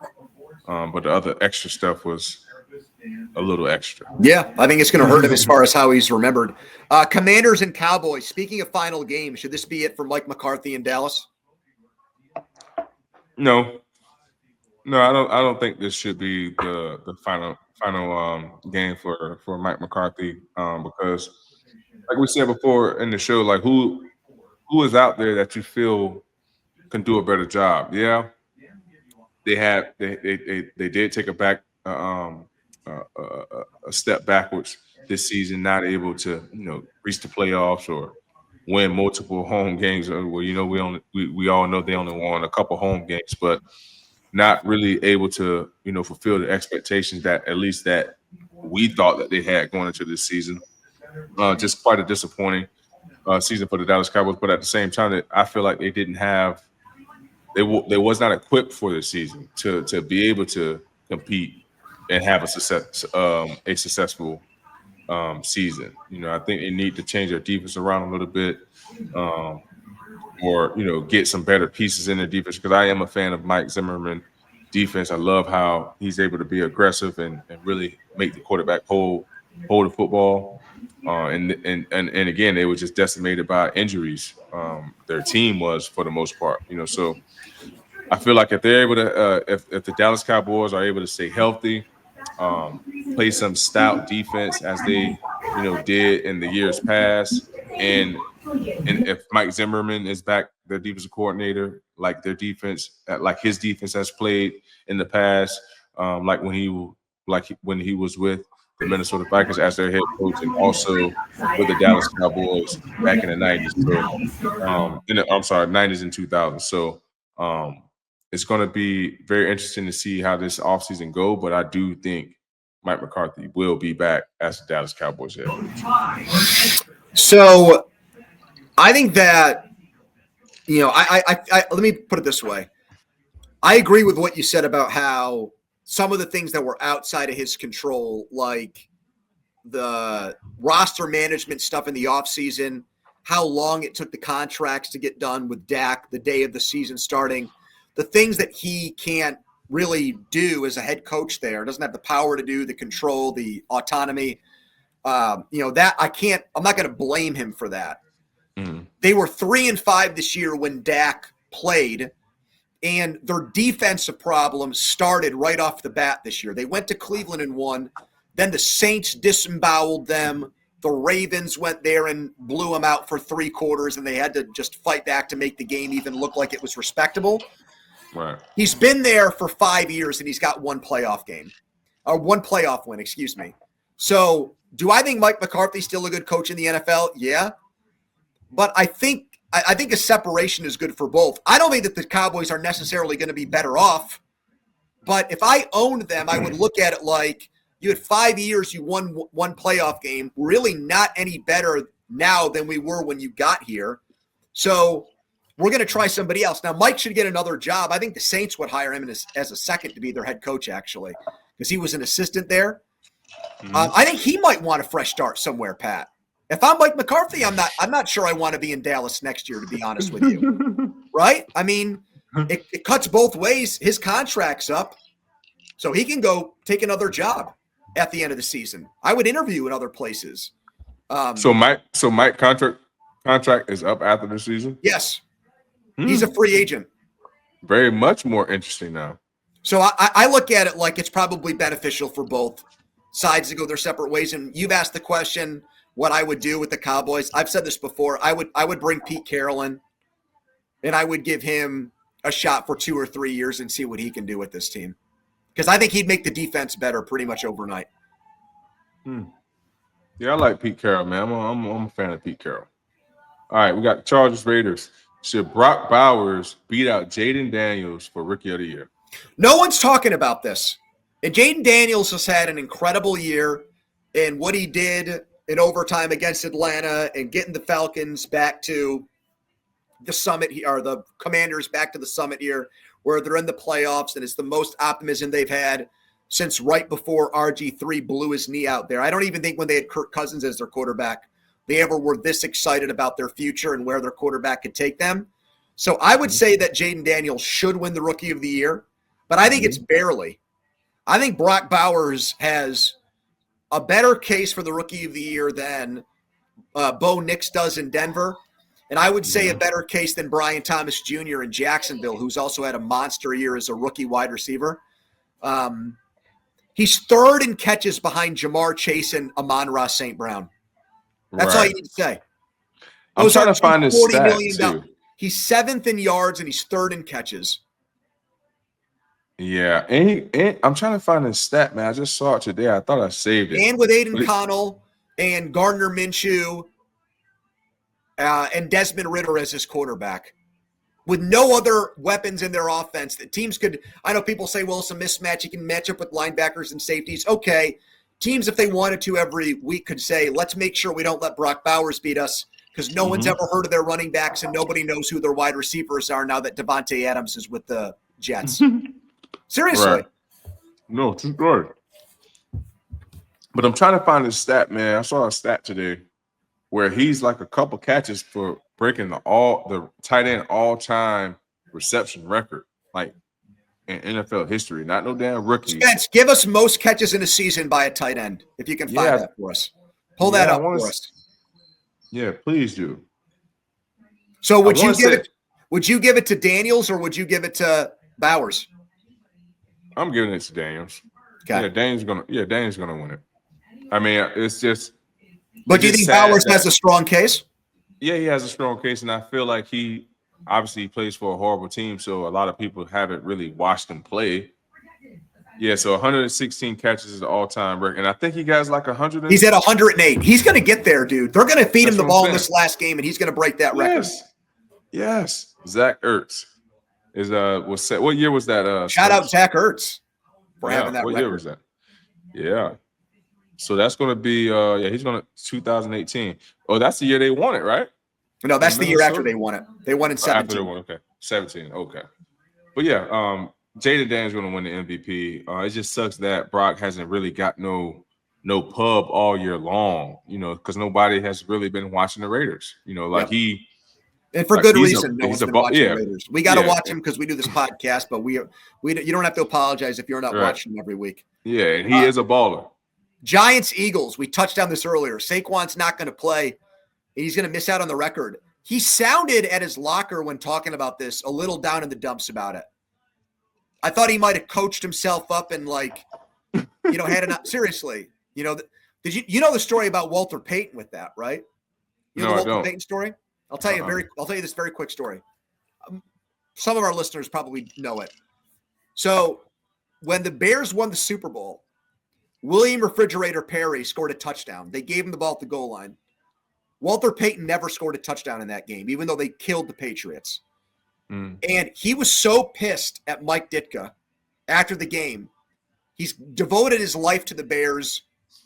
But the other extra stuff was a little extra. Yeah, I think it's going to hurt him as far as how he's remembered. Commanders and Cowboys. Speaking of final game, should this be it for Mike McCarthy in Dallas? No, I don't think this should be the final game for Mike McCarthy, because, like we said before in the show, like who is out there that you feel can do a better job? Yeah, they did take a step backwards this season, not able to reach the playoffs or win multiple home games. Well, we all know they only won a couple home games, but not really able to fulfill the expectations that at least that we thought that they had going into this season. Just quite a disappointing season for the Dallas Cowboys, but at the same time, I feel like they didn't have. They was not equipped for this season to be able to compete and have a successful season. I think they need to change their defense around a little bit, or get some better pieces in their defense. Because I am a fan of Mike Zimmerman defense. I love how he's able to be aggressive and really make the quarterback hold the football. And again, they were just decimated by injuries. Their team was, for the most part. So I feel like if they're able to, if the Dallas Cowboys are able to stay healthy, play some stout defense as they, did in the years past, and if Mike Zimmerman is back, their defensive coordinator, like their defense, like his defense has played in the past, like when he was with the Minnesota Vikings as their head coach, and also with the Dallas Cowboys back in the 90s. So, 90s and 2000s. So, it's going to be very interesting to see how this offseason go, but I do think Mike McCarthy will be back as the Dallas Cowboys head coach. So I think that, I let me put it this way. I agree with what you said about how some of the things that were outside of his control, like the roster management stuff in the offseason, how long it took the contracts to get done with Dak the day of the season starting, the things that he can't really do as a head coach there, doesn't have the power to do, the control, the autonomy. That I'm not going to blame him for that. Mm-hmm. They were 3-5 this year when Dak played, and their defensive problems started right off the bat this year. They went to Cleveland and won. Then the Saints disemboweled them. The Ravens went there and blew them out for 3 quarters, and they had to just fight back to make the game even look like it was respectable. Right. He's been there for 5 years, and he's got one playoff win, excuse me. So do I think Mike McCarthy's still a good coach in the NFL? Yeah. But I think a separation is good for both. I don't think that the Cowboys are necessarily going to be better off. But if I owned them, I would look at it like you had 5 years, you won one playoff game, really not any better now than we were when you got here. So we're going to try somebody else. Now, Mike should get another job. I think the Saints would hire him as a second to be their head coach, actually, because he was an assistant there. Mm-hmm. I think he might want a fresh start somewhere, Pat. If I'm Mike McCarthy, I'm not sure I want to be in Dallas next year, to be honest with you. Right? I mean, it cuts both ways. His contract's up, so he can go take another job at the end of the season. I would interview in other places. So Mike contract is up after the season? Yes. He's a free agent. Very much more interesting now. So I look at it like it's probably beneficial for both sides to go their separate ways. And you've asked the question what I would do with the Cowboys. I've said this before. I would bring Pete Carroll in, and I would give him a shot for 2 or 3 years and see what he can do with this team. Because I think he'd make the defense better pretty much overnight. Yeah, I like Pete Carroll, man. I'm a fan of Pete Carroll. All right, we got Chargers Raiders. Should Brock Bowers beat out Jaden Daniels for Rookie of the Year? No one's talking about this. And Jaden Daniels has had an incredible year in what he did in overtime against Atlanta and getting the Falcons back to the summit here, or the Commanders back to the summit here, where they're in the playoffs, and it's the most optimism they've had since right before RG3 blew his knee out there. I don't even think when they had Kirk Cousins as their quarterback, they ever were this excited about their future and where their quarterback could take them. So I would say that Jaden Daniels should win the Rookie of the Year, but I think it's barely. I think Brock Bowers has a better case for the Rookie of the Year than Bo Nix does in Denver. And I would say a better case than Brian Thomas Jr. in Jacksonville, who's also had a monster year as a rookie wide receiver. He's third in catches behind Jamar Chase and Amon-Ra St. Brown. That's all you need to say. I'm trying to find his stats too. He's seventh in yards and he's third in catches. Yeah, and I'm trying to find his stat, man. I just saw it today. I thought I saved it. And with Aiden Connell and Gardner Minshew and Desmond Ridder as his quarterback, with no other weapons in their offense that teams could – I know people say, well, it's a mismatch. You can match up with linebackers and safeties. Okay, teams, if they wanted to every week, could say, let's make sure we don't let Brock Bowers beat us because no one's ever heard of their running backs and nobody knows who their wide receivers are now that Devontae Adams is with the Jets. Seriously. Right. No, too good. But I'm trying to find his stat, man. I saw a stat today where he's like a couple catches for breaking the tight end all-time reception record, like in NFL history. Not no damn rookie. Spence, give us most catches in a season by a tight end, if you can find that for us. Pull that up for us. Yeah, please do. So would you give it to Daniels or would you give it to Bowers? I'm giving it to Daniels. Okay. Yeah, Daniels gonna win it. I mean, it's just. But do you think Bowers has a strong case? Yeah, he has a strong case, and I feel like he obviously plays for a horrible team, so a lot of people haven't really watched him play. Yeah, so 116 catches is the all-time record, and I think he has like 100. He's at 108. He's going to get there, dude. They're going to feed him the ball in this last game, and he's going to break that record. Yes. Zach Ertz is was set. What year was that? Shout out Zach Ertz for having that record. What year was that? Yeah. So that's going to be he's going to 2018. Oh, that's the year they won it, right? No, that's the year after they won it. They won in 17. After they won, okay. 17, okay. But yeah, Jaden Daniels going to win the MVP. It just sucks that Brock hasn't really got no pub all year long, because nobody has really been watching the Raiders. And for good reason, no one's been watching the Raiders. We got to watch him because we do this podcast, but you don't have to apologize if you're not watching him every week. Yeah, and he is a baller. Giants, Eagles, we touched on this earlier. Saquon's not going to play, and he's going to miss out on the record. He sounded at his locker when talking about this a little down in the dumps about it. I thought he might have coached himself up and had enough. Seriously, did you know the story about Walter Payton with that, right? You know the Walter Payton story? I'll tell you this very quick story. Some of our listeners probably know it. So when the Bears won the Super Bowl, William Refrigerator Perry scored a touchdown. They gave him the ball at the goal line. Walter Payton never scored a touchdown in that game, even though they killed the Patriots. And he was so pissed at Mike Ditka after the game. He's devoted his life to the Bears.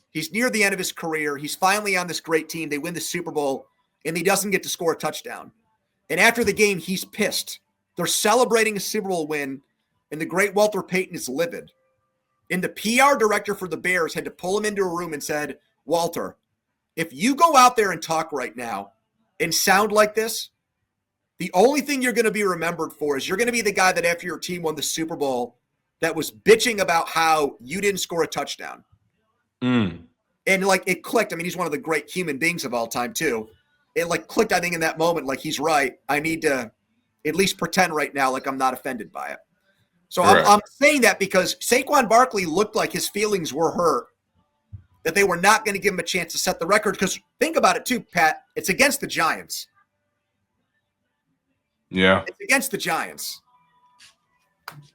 He's near the end of his career. He's finally on this great team. They win the Super Bowl, and he doesn't get to score a touchdown. And after the game, he's pissed. They're celebrating a Super Bowl win, and the great Walter Payton is livid. And the PR director for the Bears had to pull him into a room and said, Walter, if you go out there and talk right now and sound like this, the only thing you're going to be remembered for is you're going to be the guy that after your team won the Super Bowl that was bitching about how you didn't score a touchdown. And it clicked. I mean, he's one of the great human beings of all time too. It clicked, I think, in that moment, he's right. I need to at least pretend right now like I'm not offended by it. So I'm saying that because Saquon Barkley looked like his feelings were hurt, that they were not going to give him a chance to set the record. Because think about it too, Pat. It's against the Giants. Yeah. It's against the Giants.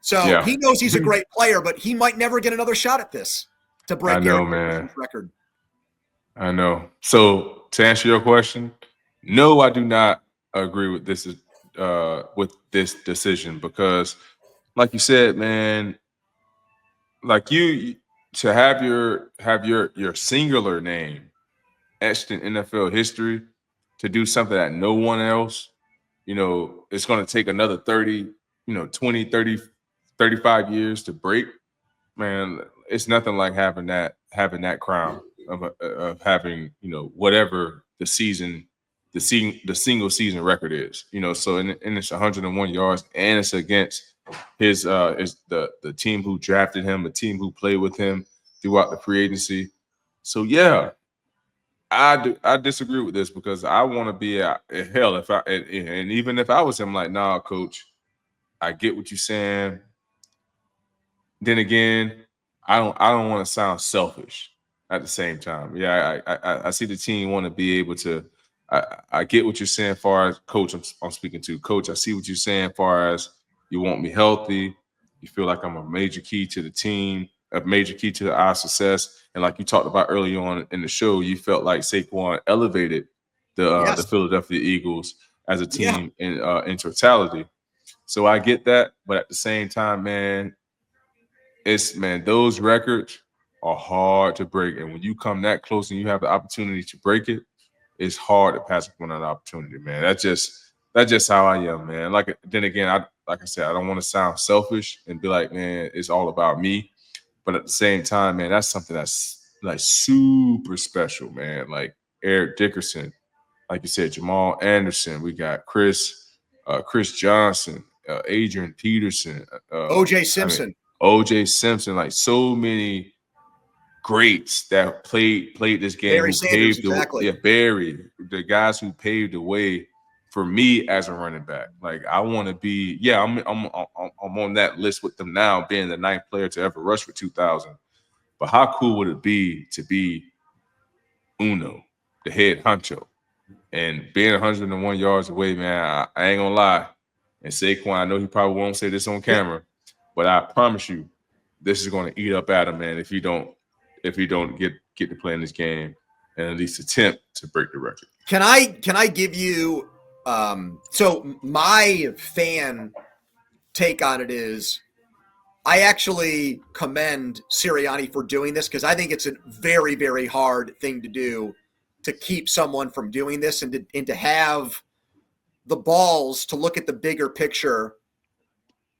So he knows he's a great player, but he might never get another shot at this to break the record. I know. So to answer your question, no, I do not agree with this decision because, like you said, man, like you to have your singular name etched in NFL history to do something that no one else, it's going to take another 30, 20, 30, 35 years to break. Man, it's nothing like having that crown of having, whatever the single season record is. So and it's 101 yards and it's against is the team who drafted him, the team who played with him throughout the free agency. So yeah, I disagree with this because I want to be hell if and even if I was him, like, nah, coach, I get what you're saying. Then again, I don't want to sound selfish at the same time. Yeah, I see the team want to be able to. I get what you're saying. Far as coach, I'm speaking to coach. I see what you're saying. Far as you want me healthy, you feel like I'm a major key to the team, a major key to our success. And like you talked about early on in the show, you felt like Saquon elevated the Yes. Philadelphia Eagles as a Yeah. team in totality. So I get that, but at the same time, man, those records are hard to break. And when you come that close and you have the opportunity to break it, it's hard to pass up on an opportunity, man. That's just how I am, man. Like then again, like I said, I don't want to sound selfish and be like, man, it's all about me. But at the same time, man, that's something that's like super special, man. Like Eric Dickerson, like you said, Jamal Anderson, we got Chris Johnson, Adrian Peterson, OJ I mean Simpson. OJ Simpson, like so many greats that played this game Barry who Sanders, paved the exactly. yeah, Barry, the guys who paved the way for me as a running back. Like I want to be, yeah, I'm on that list with them now, being the ninth player to ever rush for 2,000. But how cool would it be to be Uno, the head honcho? And being 101 yards away, man, I ain't gonna lie. And Saquon, I know he probably won't say this on Yeah. camera, but I promise you, this is gonna eat up at him, man. If he don't get to play in this game and at least attempt to break the record. Can I give you so my fan take on it is I actually commend Sirianni for doing this because I think it's a very, very hard thing to do to keep someone from doing this and to have the balls to look at the bigger picture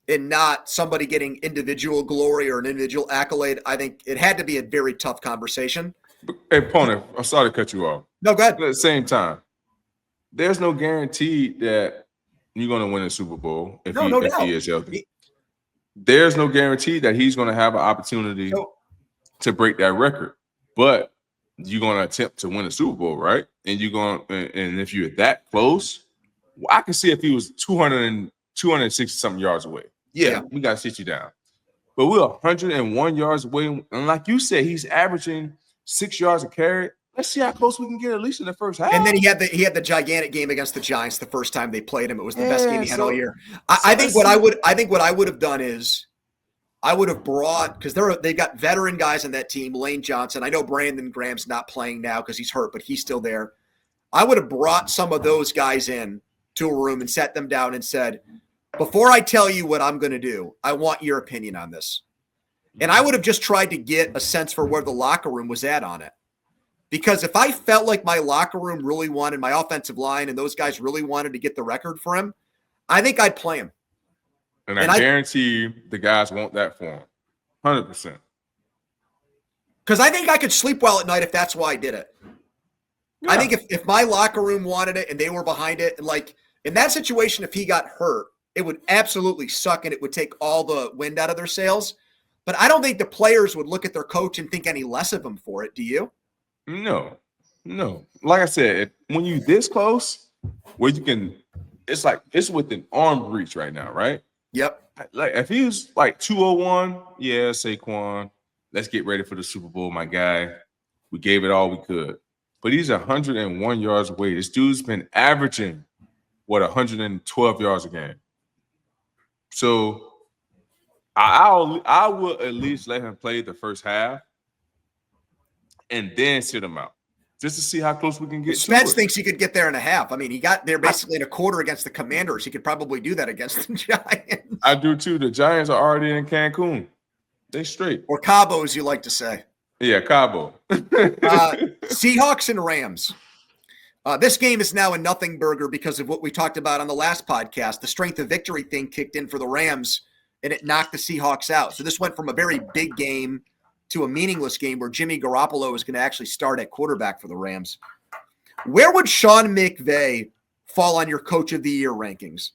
and not somebody getting individual glory or an individual accolade. I think it had to be a very tough conversation. But, hey, Pony, I'm sorry to cut you off. No, go ahead. But at the same time, there's no guarantee that you're gonna win a Super Bowl if No, he no if he doubt. is healthy. There's no guarantee that he's gonna have an opportunity So to break that record. But you're gonna attempt to win a Super Bowl, right? And you're gonna and if you're that close, well, I can see if he was 260 something yards away. Yeah, yeah. we gotta sit you down. But we're 101 yards away. And like you said, he's averaging 6 yards a carry. Let's see how close we can get at least in the first half. And then he had the gigantic game against the Giants the first time they played him. It was the best game Yeah, he had all so year. so I think let's what see. I would have done is I would have brought because they've got veteran guys on that team. Lane Johnson. I know Brandon Graham's not playing now because he's hurt, but he's still there. I would have brought some of those guys in to a room and sat them down and said, before I tell you what I'm going to do, I want your opinion on this. And I would have just tried to get a sense for where the locker room was at on it. Because if I felt like my locker room really wanted my offensive line and those guys really wanted to get the record for him, I think I'd play him. And And I I guarantee you the guys want that for him. 100%. because I think I could sleep well at night if that's why I did it. Yeah. I think if my locker room wanted it and they were behind it, and like in that situation, if he got hurt, it would absolutely suck and it would take all the wind out of their sails. But I don't think the players would look at their coach and think any less of him for it. Do you? No. Like I said, when you this close, where you can, it's like it's within arm reach right now, right? Yep. Like if he was like 201, yeah, Saquon, let's get ready for the Super Bowl, my guy. We gave it all we could. But he's 101 yards away. This dude's been averaging 112 yards a game. So I will at least let him play the first half and then sit him out. just to see how close we can get to Spence it. thinks he could get there in a half. I mean, he got there basically in a quarter against the Commanders. He could probably do that against the Giants. I do too. The Giants are already in Cancun. They straight. Or Cabo, as you like to say. Yeah, Cabo. Seahawks and Rams. This game is now a nothing burger because of what we talked about on the last podcast. The strength of victory thing kicked in for the Rams, and it knocked the Seahawks out. So this went from a very big game to a meaningless game where Jimmy Garoppolo is going to actually start at quarterback for the Rams. Where would Sean McVay fall on your Coach of the Year rankings?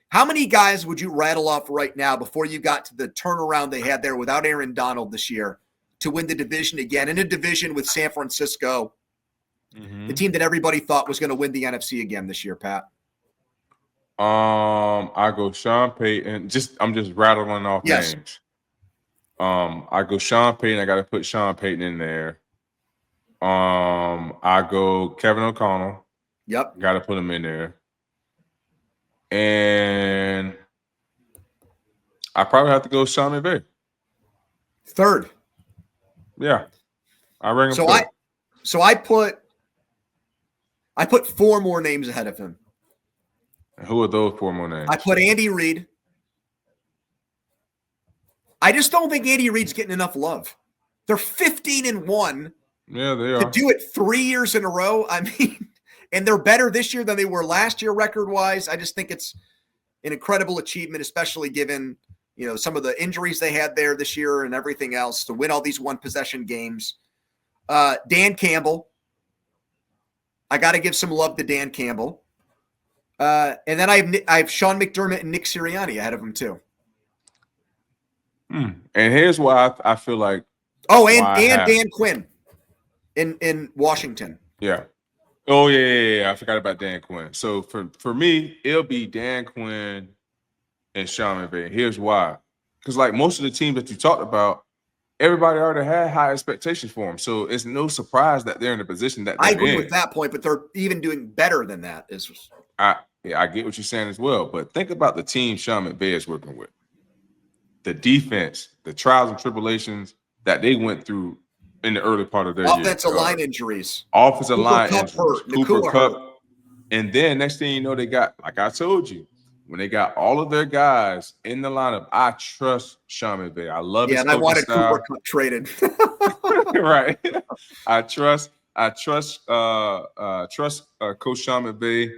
How many guys would you rattle off right now before you got to the turnaround they had there without Aaron Donald this year to win the division again, in a division with San Francisco, the team that everybody thought was going to win the NFC again this year, Pat? I go Sean Payton. I'm just rattling off names. I go Sean Payton. I got to put Sean Payton in there. I go Kevin O'Connell. Yep. Got to put him in there. And I probably have to go Sean McVay. Third. Yeah. I rank him third. So I put 4 more names ahead of him. And who are those 4 more names? I put Andy Reid. I just don't think Andy Reid's getting enough love. They're 15-1. Yeah, they are. To do it 3 years in a row, I mean, and they're better this year than they were last year record-wise. I just think it's an incredible achievement, especially given, some of the injuries they had there this year and everything else, to win all these one-possession games. Dan Campbell. I got to give some love to Dan Campbell. And then I have Sean McDermott and Nick Sirianni ahead of him too. And here's why I feel like. Oh, and Dan Quinn in Washington. Yeah. Oh yeah. I forgot about Dan Quinn. So for me, it'll be Dan Quinn and Sean McVay. Here's why. Because like most of the teams that you talked about, everybody already had high expectations for them. So it's no surprise that they're in the position that they're in. I agree with that point, but they're even doing better than that. I get what you're saying as well. But think about the team Sean McVay is working with. The defense, the trials and tribulations that they went through in the early part of their year. Offensive line injuries. Offensive line injuries. Cooper Kupp. And then next thing you know, they got, like I told you, when they got all of their guys in the lineup, I trust Sean McVay. I love his coaching wanted style. Cooper Kupp traded. Right. I trust Coach Sean McVay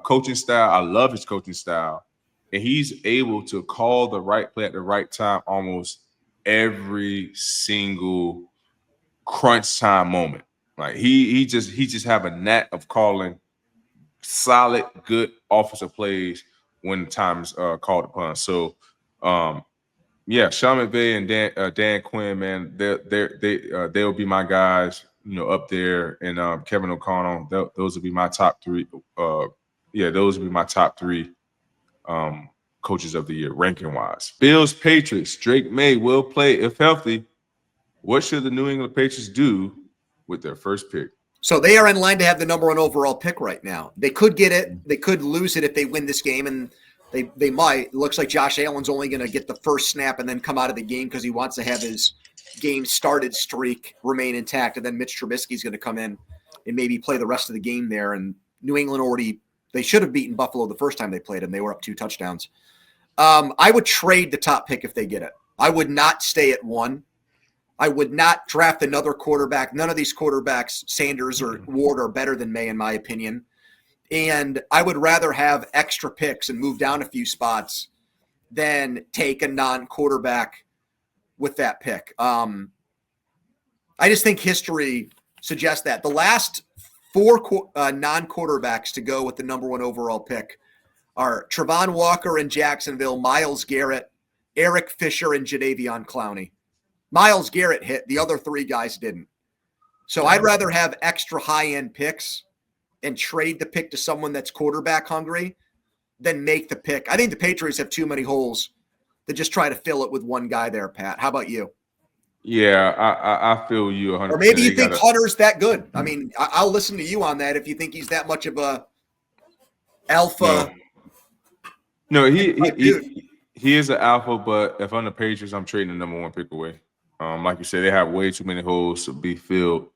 coaching style. I love his coaching style. And he's able to call the right play at the right time almost every single crunch time moment. Like he just have a knack of calling solid, good offensive plays when the time is called upon. So, Sean McVay and Dan Quinn, man, they'll be my guys, up there, and Kevin O'Connell. Those will be my top 3. Those will be my top 3 coaches of the year, ranking wise. Bills, Patriots. Drake May will play if healthy. What should the New England Patriots do with their first pick? So they are in line to have the number 1 overall pick right now. They could get it. They could lose it if they win this game, and they might. It looks like Josh Allen's only going to get the first snap and then come out of the game because he wants to have his game started streak remain intact, and then Mitch Trubisky's going to come in and maybe play the rest of the game there. And New England they should have beaten Buffalo the first time they played them. They were up 2 touchdowns. I would trade the top pick if they get it. I would not stay at 1. I would not draft another quarterback. None of these quarterbacks, Sanders or Ward, are better than May, in my opinion. And I would rather have extra picks and move down a few spots than take a non-quarterback with that pick. I just think history suggests that. The last 4 non-quarterbacks to go with the number 1 overall pick are Travon Walker in Jacksonville, Myles Garrett, Eric Fisher, and Jadeveon Clowney. Myles Garrett hit. The other 3 guys didn't. So I'd rather have extra high-end picks and trade the pick to someone that's quarterback hungry than make the pick. I think the Patriots have too many holes to just try to fill it with one guy there, Pat. How about you? Yeah, I feel you 100%. Or maybe you think Hunter's that good. I mean, I'll listen to you on that if you think he's that much of a alpha. No, he is an alpha, but if I'm the Patriots, I'm trading the number 1 pick away. Like you said, they have way too many holes to be filled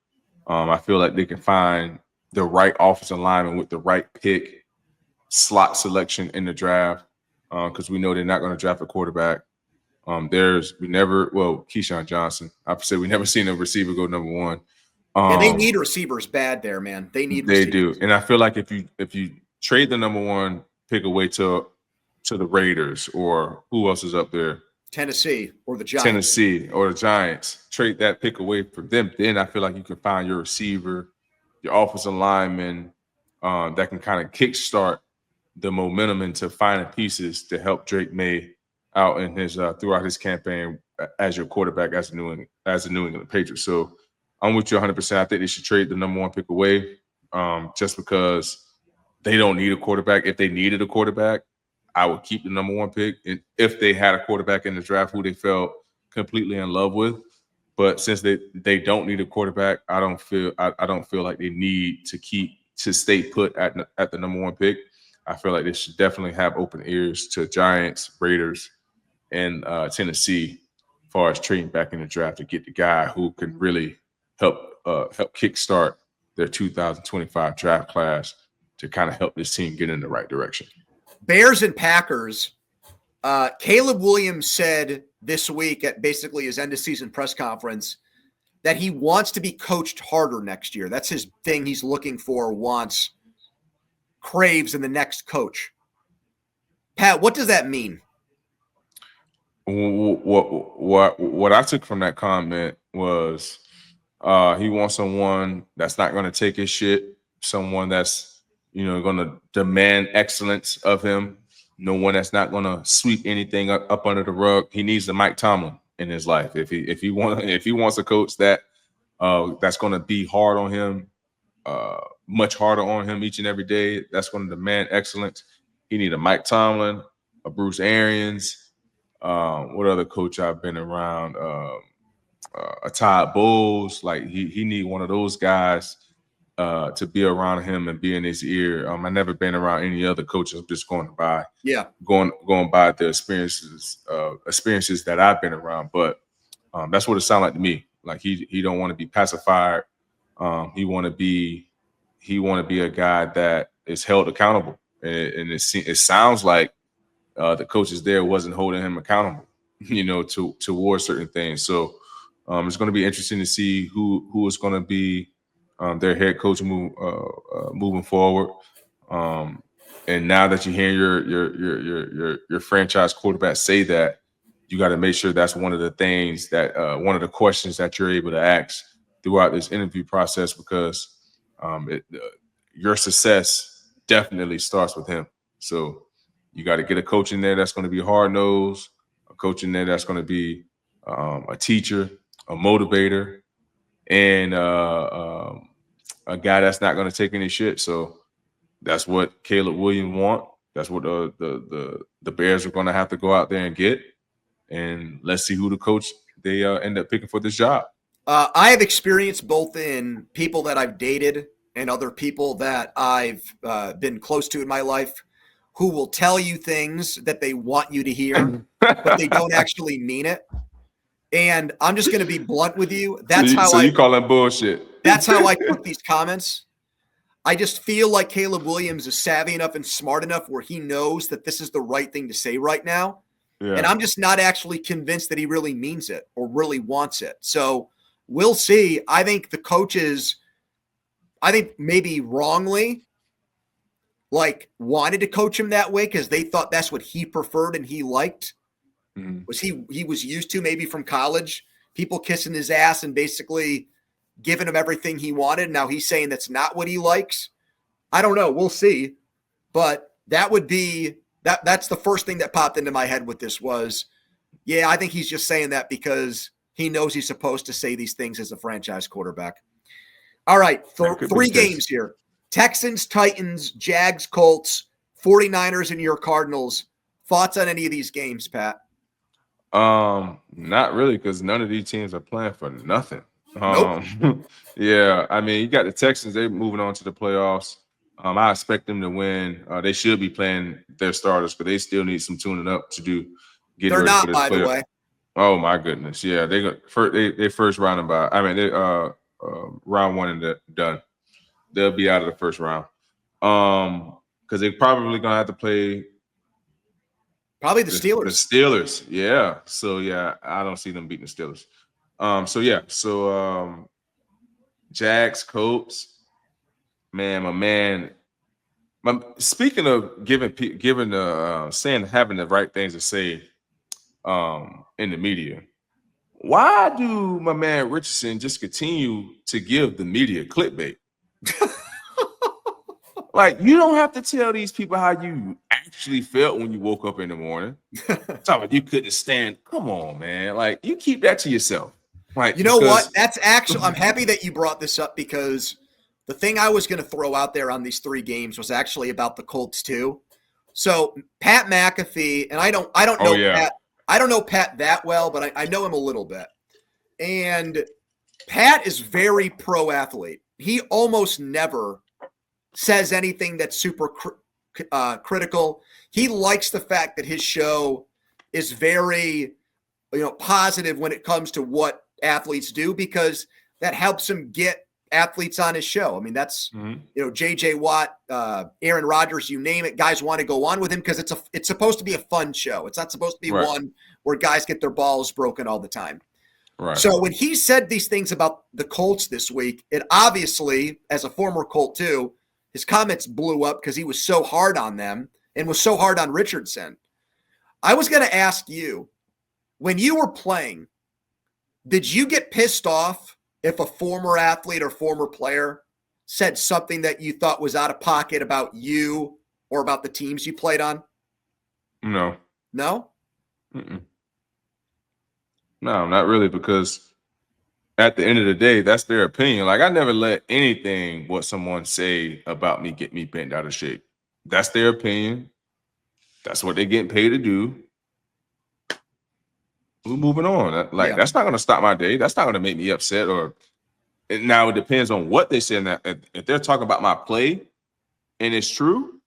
I feel like they can find the right offensive lineman with the right pick, slot selection in the draft, because we know they're not going to draft a quarterback. Keyshawn Johnson. I've said we never seen a receiver go number one. And they need receivers bad there, man. They need receivers. They do. And I feel like if you trade the number one pick away to the Raiders, or who else is up there? Tennessee or the Giants. Trade that pick away from them. Then I feel like you can find your receiver, your offensive lineman, that can kind of kickstart the momentum into finding pieces to help Drake May out in his throughout his campaign as your quarterback as a New England Patriots. So I'm with you 100%. I think they should trade the number one pick away, just because they don't need a quarterback. If they needed a quarterback, I would keep the number one pick. And if they had a quarterback in the draft who they felt completely in love with, but since they don't need a quarterback, I don't feel like they need to stay put at the number one pick. I feel like they should definitely have open ears to Giants, Raiders, and Tennessee as far as trading back in the draft to get the guy who can really help kickstart their 2025 draft class to kind of help this team get in the right direction. Bears and Packers. Caleb Williams said this week at basically his end of season press conference that he wants to be coached harder next year. That's his thing he's looking for, craves in the next coach. Pat, what does that mean? What I took from that comment was he wants someone that's not going to take his shit, someone that's going to demand excellence of him, no one that's not going to sweep anything up under the rug. He needs a Mike Tomlin in his life. If he wants a coach that's going to be hard on him, much harder on him each and every day, that's going to demand excellence. He need a Mike Tomlin, a Bruce Arians. What other coach I've been around? A Todd Bowles. Like he need one of those guys to be around him and be in his ear. I've never been around any other coaches. I'm just going by the experiences that I've been around. But that's what it sounds like to me. Like he don't want to be pacified. He want to be a guy that is held accountable. And it sounds like the coaches there wasn't holding him accountable, towards certain things. So it's going to be interesting to see who is going to be their head coach moving forward. And now that you hear your franchise quarterback say that, you got to make sure that's one of the things that one of the questions that you're able to ask throughout this interview process, because your success definitely starts with him. So you got to get a coach in there that's going to be hard-nosed, a coach in there that's going to be a teacher, a motivator, and a guy that's not going to take any shit. So that's what Caleb Williams want. That's what the Bears are going to have to go out there and get. And let's see who the coach they end up picking for this job. I have experience both in people that I've dated and other people that I've been close to in my life who will tell you things that they want you to hear, but they don't actually mean it. And I'm just going to be blunt with you. So you call that bullshit. That's how I took these comments. I just feel like Caleb Williams is savvy enough and smart enough where he knows that this is the right thing to say right now. Yeah. And I'm just not actually convinced that he really means it or really wants it. So we'll see. I think the coaches, maybe wrongly, wanted to coach him that way because they thought that's what he preferred and he liked. Was he was used to maybe from college, people kissing his ass and basically giving him everything he wanted. Now he's saying that's not what he likes. I don't know. We'll see. But that would be that's the first thing that popped into my head with this was, yeah, I think he's just saying that because he knows he's supposed to say these things as a franchise quarterback. All right. Three games here. Texans, Titans, Jags, Colts, 49ers, and your Cardinals. Thoughts on any of these games, Pat? Not really, because none of these teams are playing for nothing. Nope. Yeah, I mean, you got the Texans, they're moving on to the playoffs. I expect them to win. They should be playing their starters, but they still need some tuning up to do. They're not, by the way. Oh my goodness, yeah, they first round by. I mean, round one and done. They'll be out of the first round. Because they're probably gonna have to play probably the Steelers. The Steelers, yeah. So yeah, I don't see them beating the Steelers. Jags, Colts, man. Speaking of having the right things to say, in the media, why do my man Richardson just continue to give the media clickbait? Like, you don't have to tell these people how you actually felt when you woke up in the morning. Talk about you couldn't stand. Come on, man. Like, you keep that to yourself. Like, you know what? That's actually, I'm happy that you brought this up, because the thing I was going to throw out there on these 3 games was actually about the Colts too. So Pat McAfee, and I don't know Pat. I don't know Pat that well, but I know him a little bit. And Pat is very pro athlete. He almost never says anything that's super critical. He likes the fact that his show is very, positive when it comes to what athletes do, because that helps him get athletes on his show. I mean, that's, JJ Watt, Aaron Rodgers, you name it. Guys want to go on with him because it's supposed to be a fun show. It's not supposed to be one where guys get their balls broken all the time. Right. So when he said these things about the Colts this week, it obviously, as a former Colt too, his comments blew up because he was so hard on them and was so hard on Richardson. I was going to ask you, when you were playing, did you get pissed off if a former athlete or former player said something that you thought was out of pocket about you or about the teams you played on? No. No? Mm-mm. No, not really, because at the end of the day, that's their opinion. Like, I never let what someone say about me get me bent out of shape. That's their opinion. That's what they're getting paid to do. We're moving on. That's not going to stop my day. That's not going to make me upset. Now it depends on what they say. If they're talking about my play and it's true,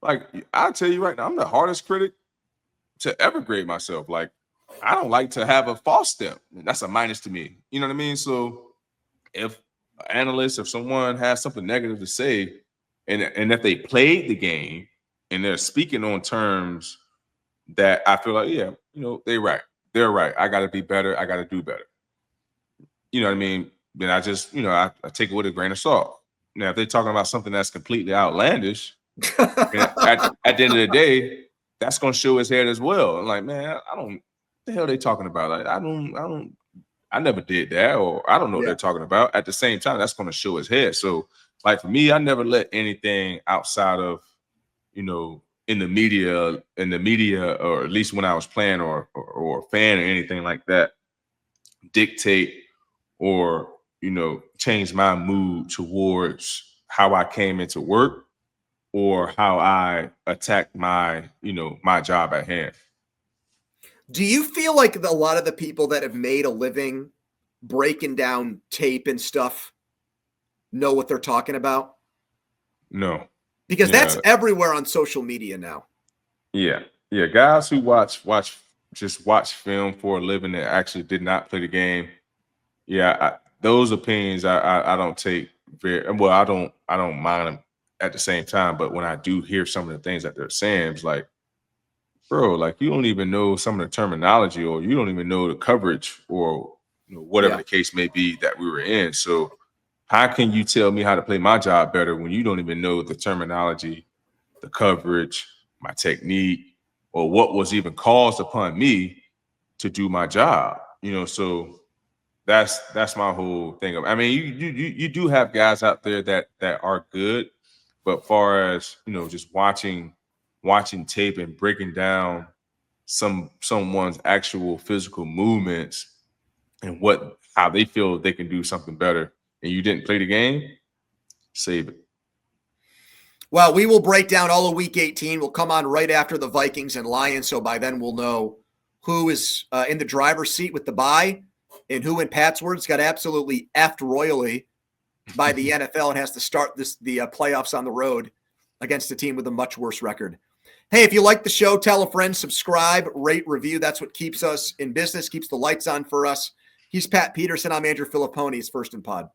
like, I'll tell you right now, I'm the hardest critic to ever grade myself. Like, I don't like to have a false step. That's a minus to me. You know what I mean? So if an analyst, if someone has something negative to say, and if they played the game and they're speaking on terms that I feel like, they're right. They're right. I got to be better. I got to do better. You know what I mean? Then I just, I take it with a grain of salt. Now, if they're talking about something that's completely outlandish, at the end of the day, that's going to show his head as well. I'm like, man, what the hell are they talking about? Like, I never did that, or I don't know what they're talking about. At the same time, that's going to show his head. So, like, for me, I never let anything outside of, in the media, or at least when I was playing or a fan or anything like that, dictate or, change my mood towards how I came into work or how I attacked my job at hand. Do you feel like a lot of the people that have made a living breaking down tape and stuff know what they're talking about? No. Because that's everywhere on social media now. Yeah. Guys who watch film for a living that actually did not play the game. Yeah, those opinions I don't take very well. I don't mind them at the same time. But when I do hear some of the things that they're saying, it's like, bro, like, you don't even know some of the terminology, or you don't even know the coverage, or whatever the case may be that we were in. So how can you tell me how to play my job better when you don't even know the terminology, the coverage, my technique, or what was even caused upon me to do my job? So that's my whole thing. I mean, you do have guys out there that are good, but far as just watching tape and breaking down someone's actual physical movements and how they feel they can do something better, and you didn't play the game, save it. Well, we will break down all of Week 18. We'll come on right after the Vikings and Lions, so by then we'll know who is in the driver's seat with the bye and who, in Pat's words, got absolutely effed royally by the NFL and has to start the playoffs on the road against a team with a much worse record. Hey, if you like the show, tell a friend, subscribe, rate, review. That's what keeps us in business, keeps the lights on for us, He's Pat Peterson. I'm Andrew Fillipponi. First and Pod.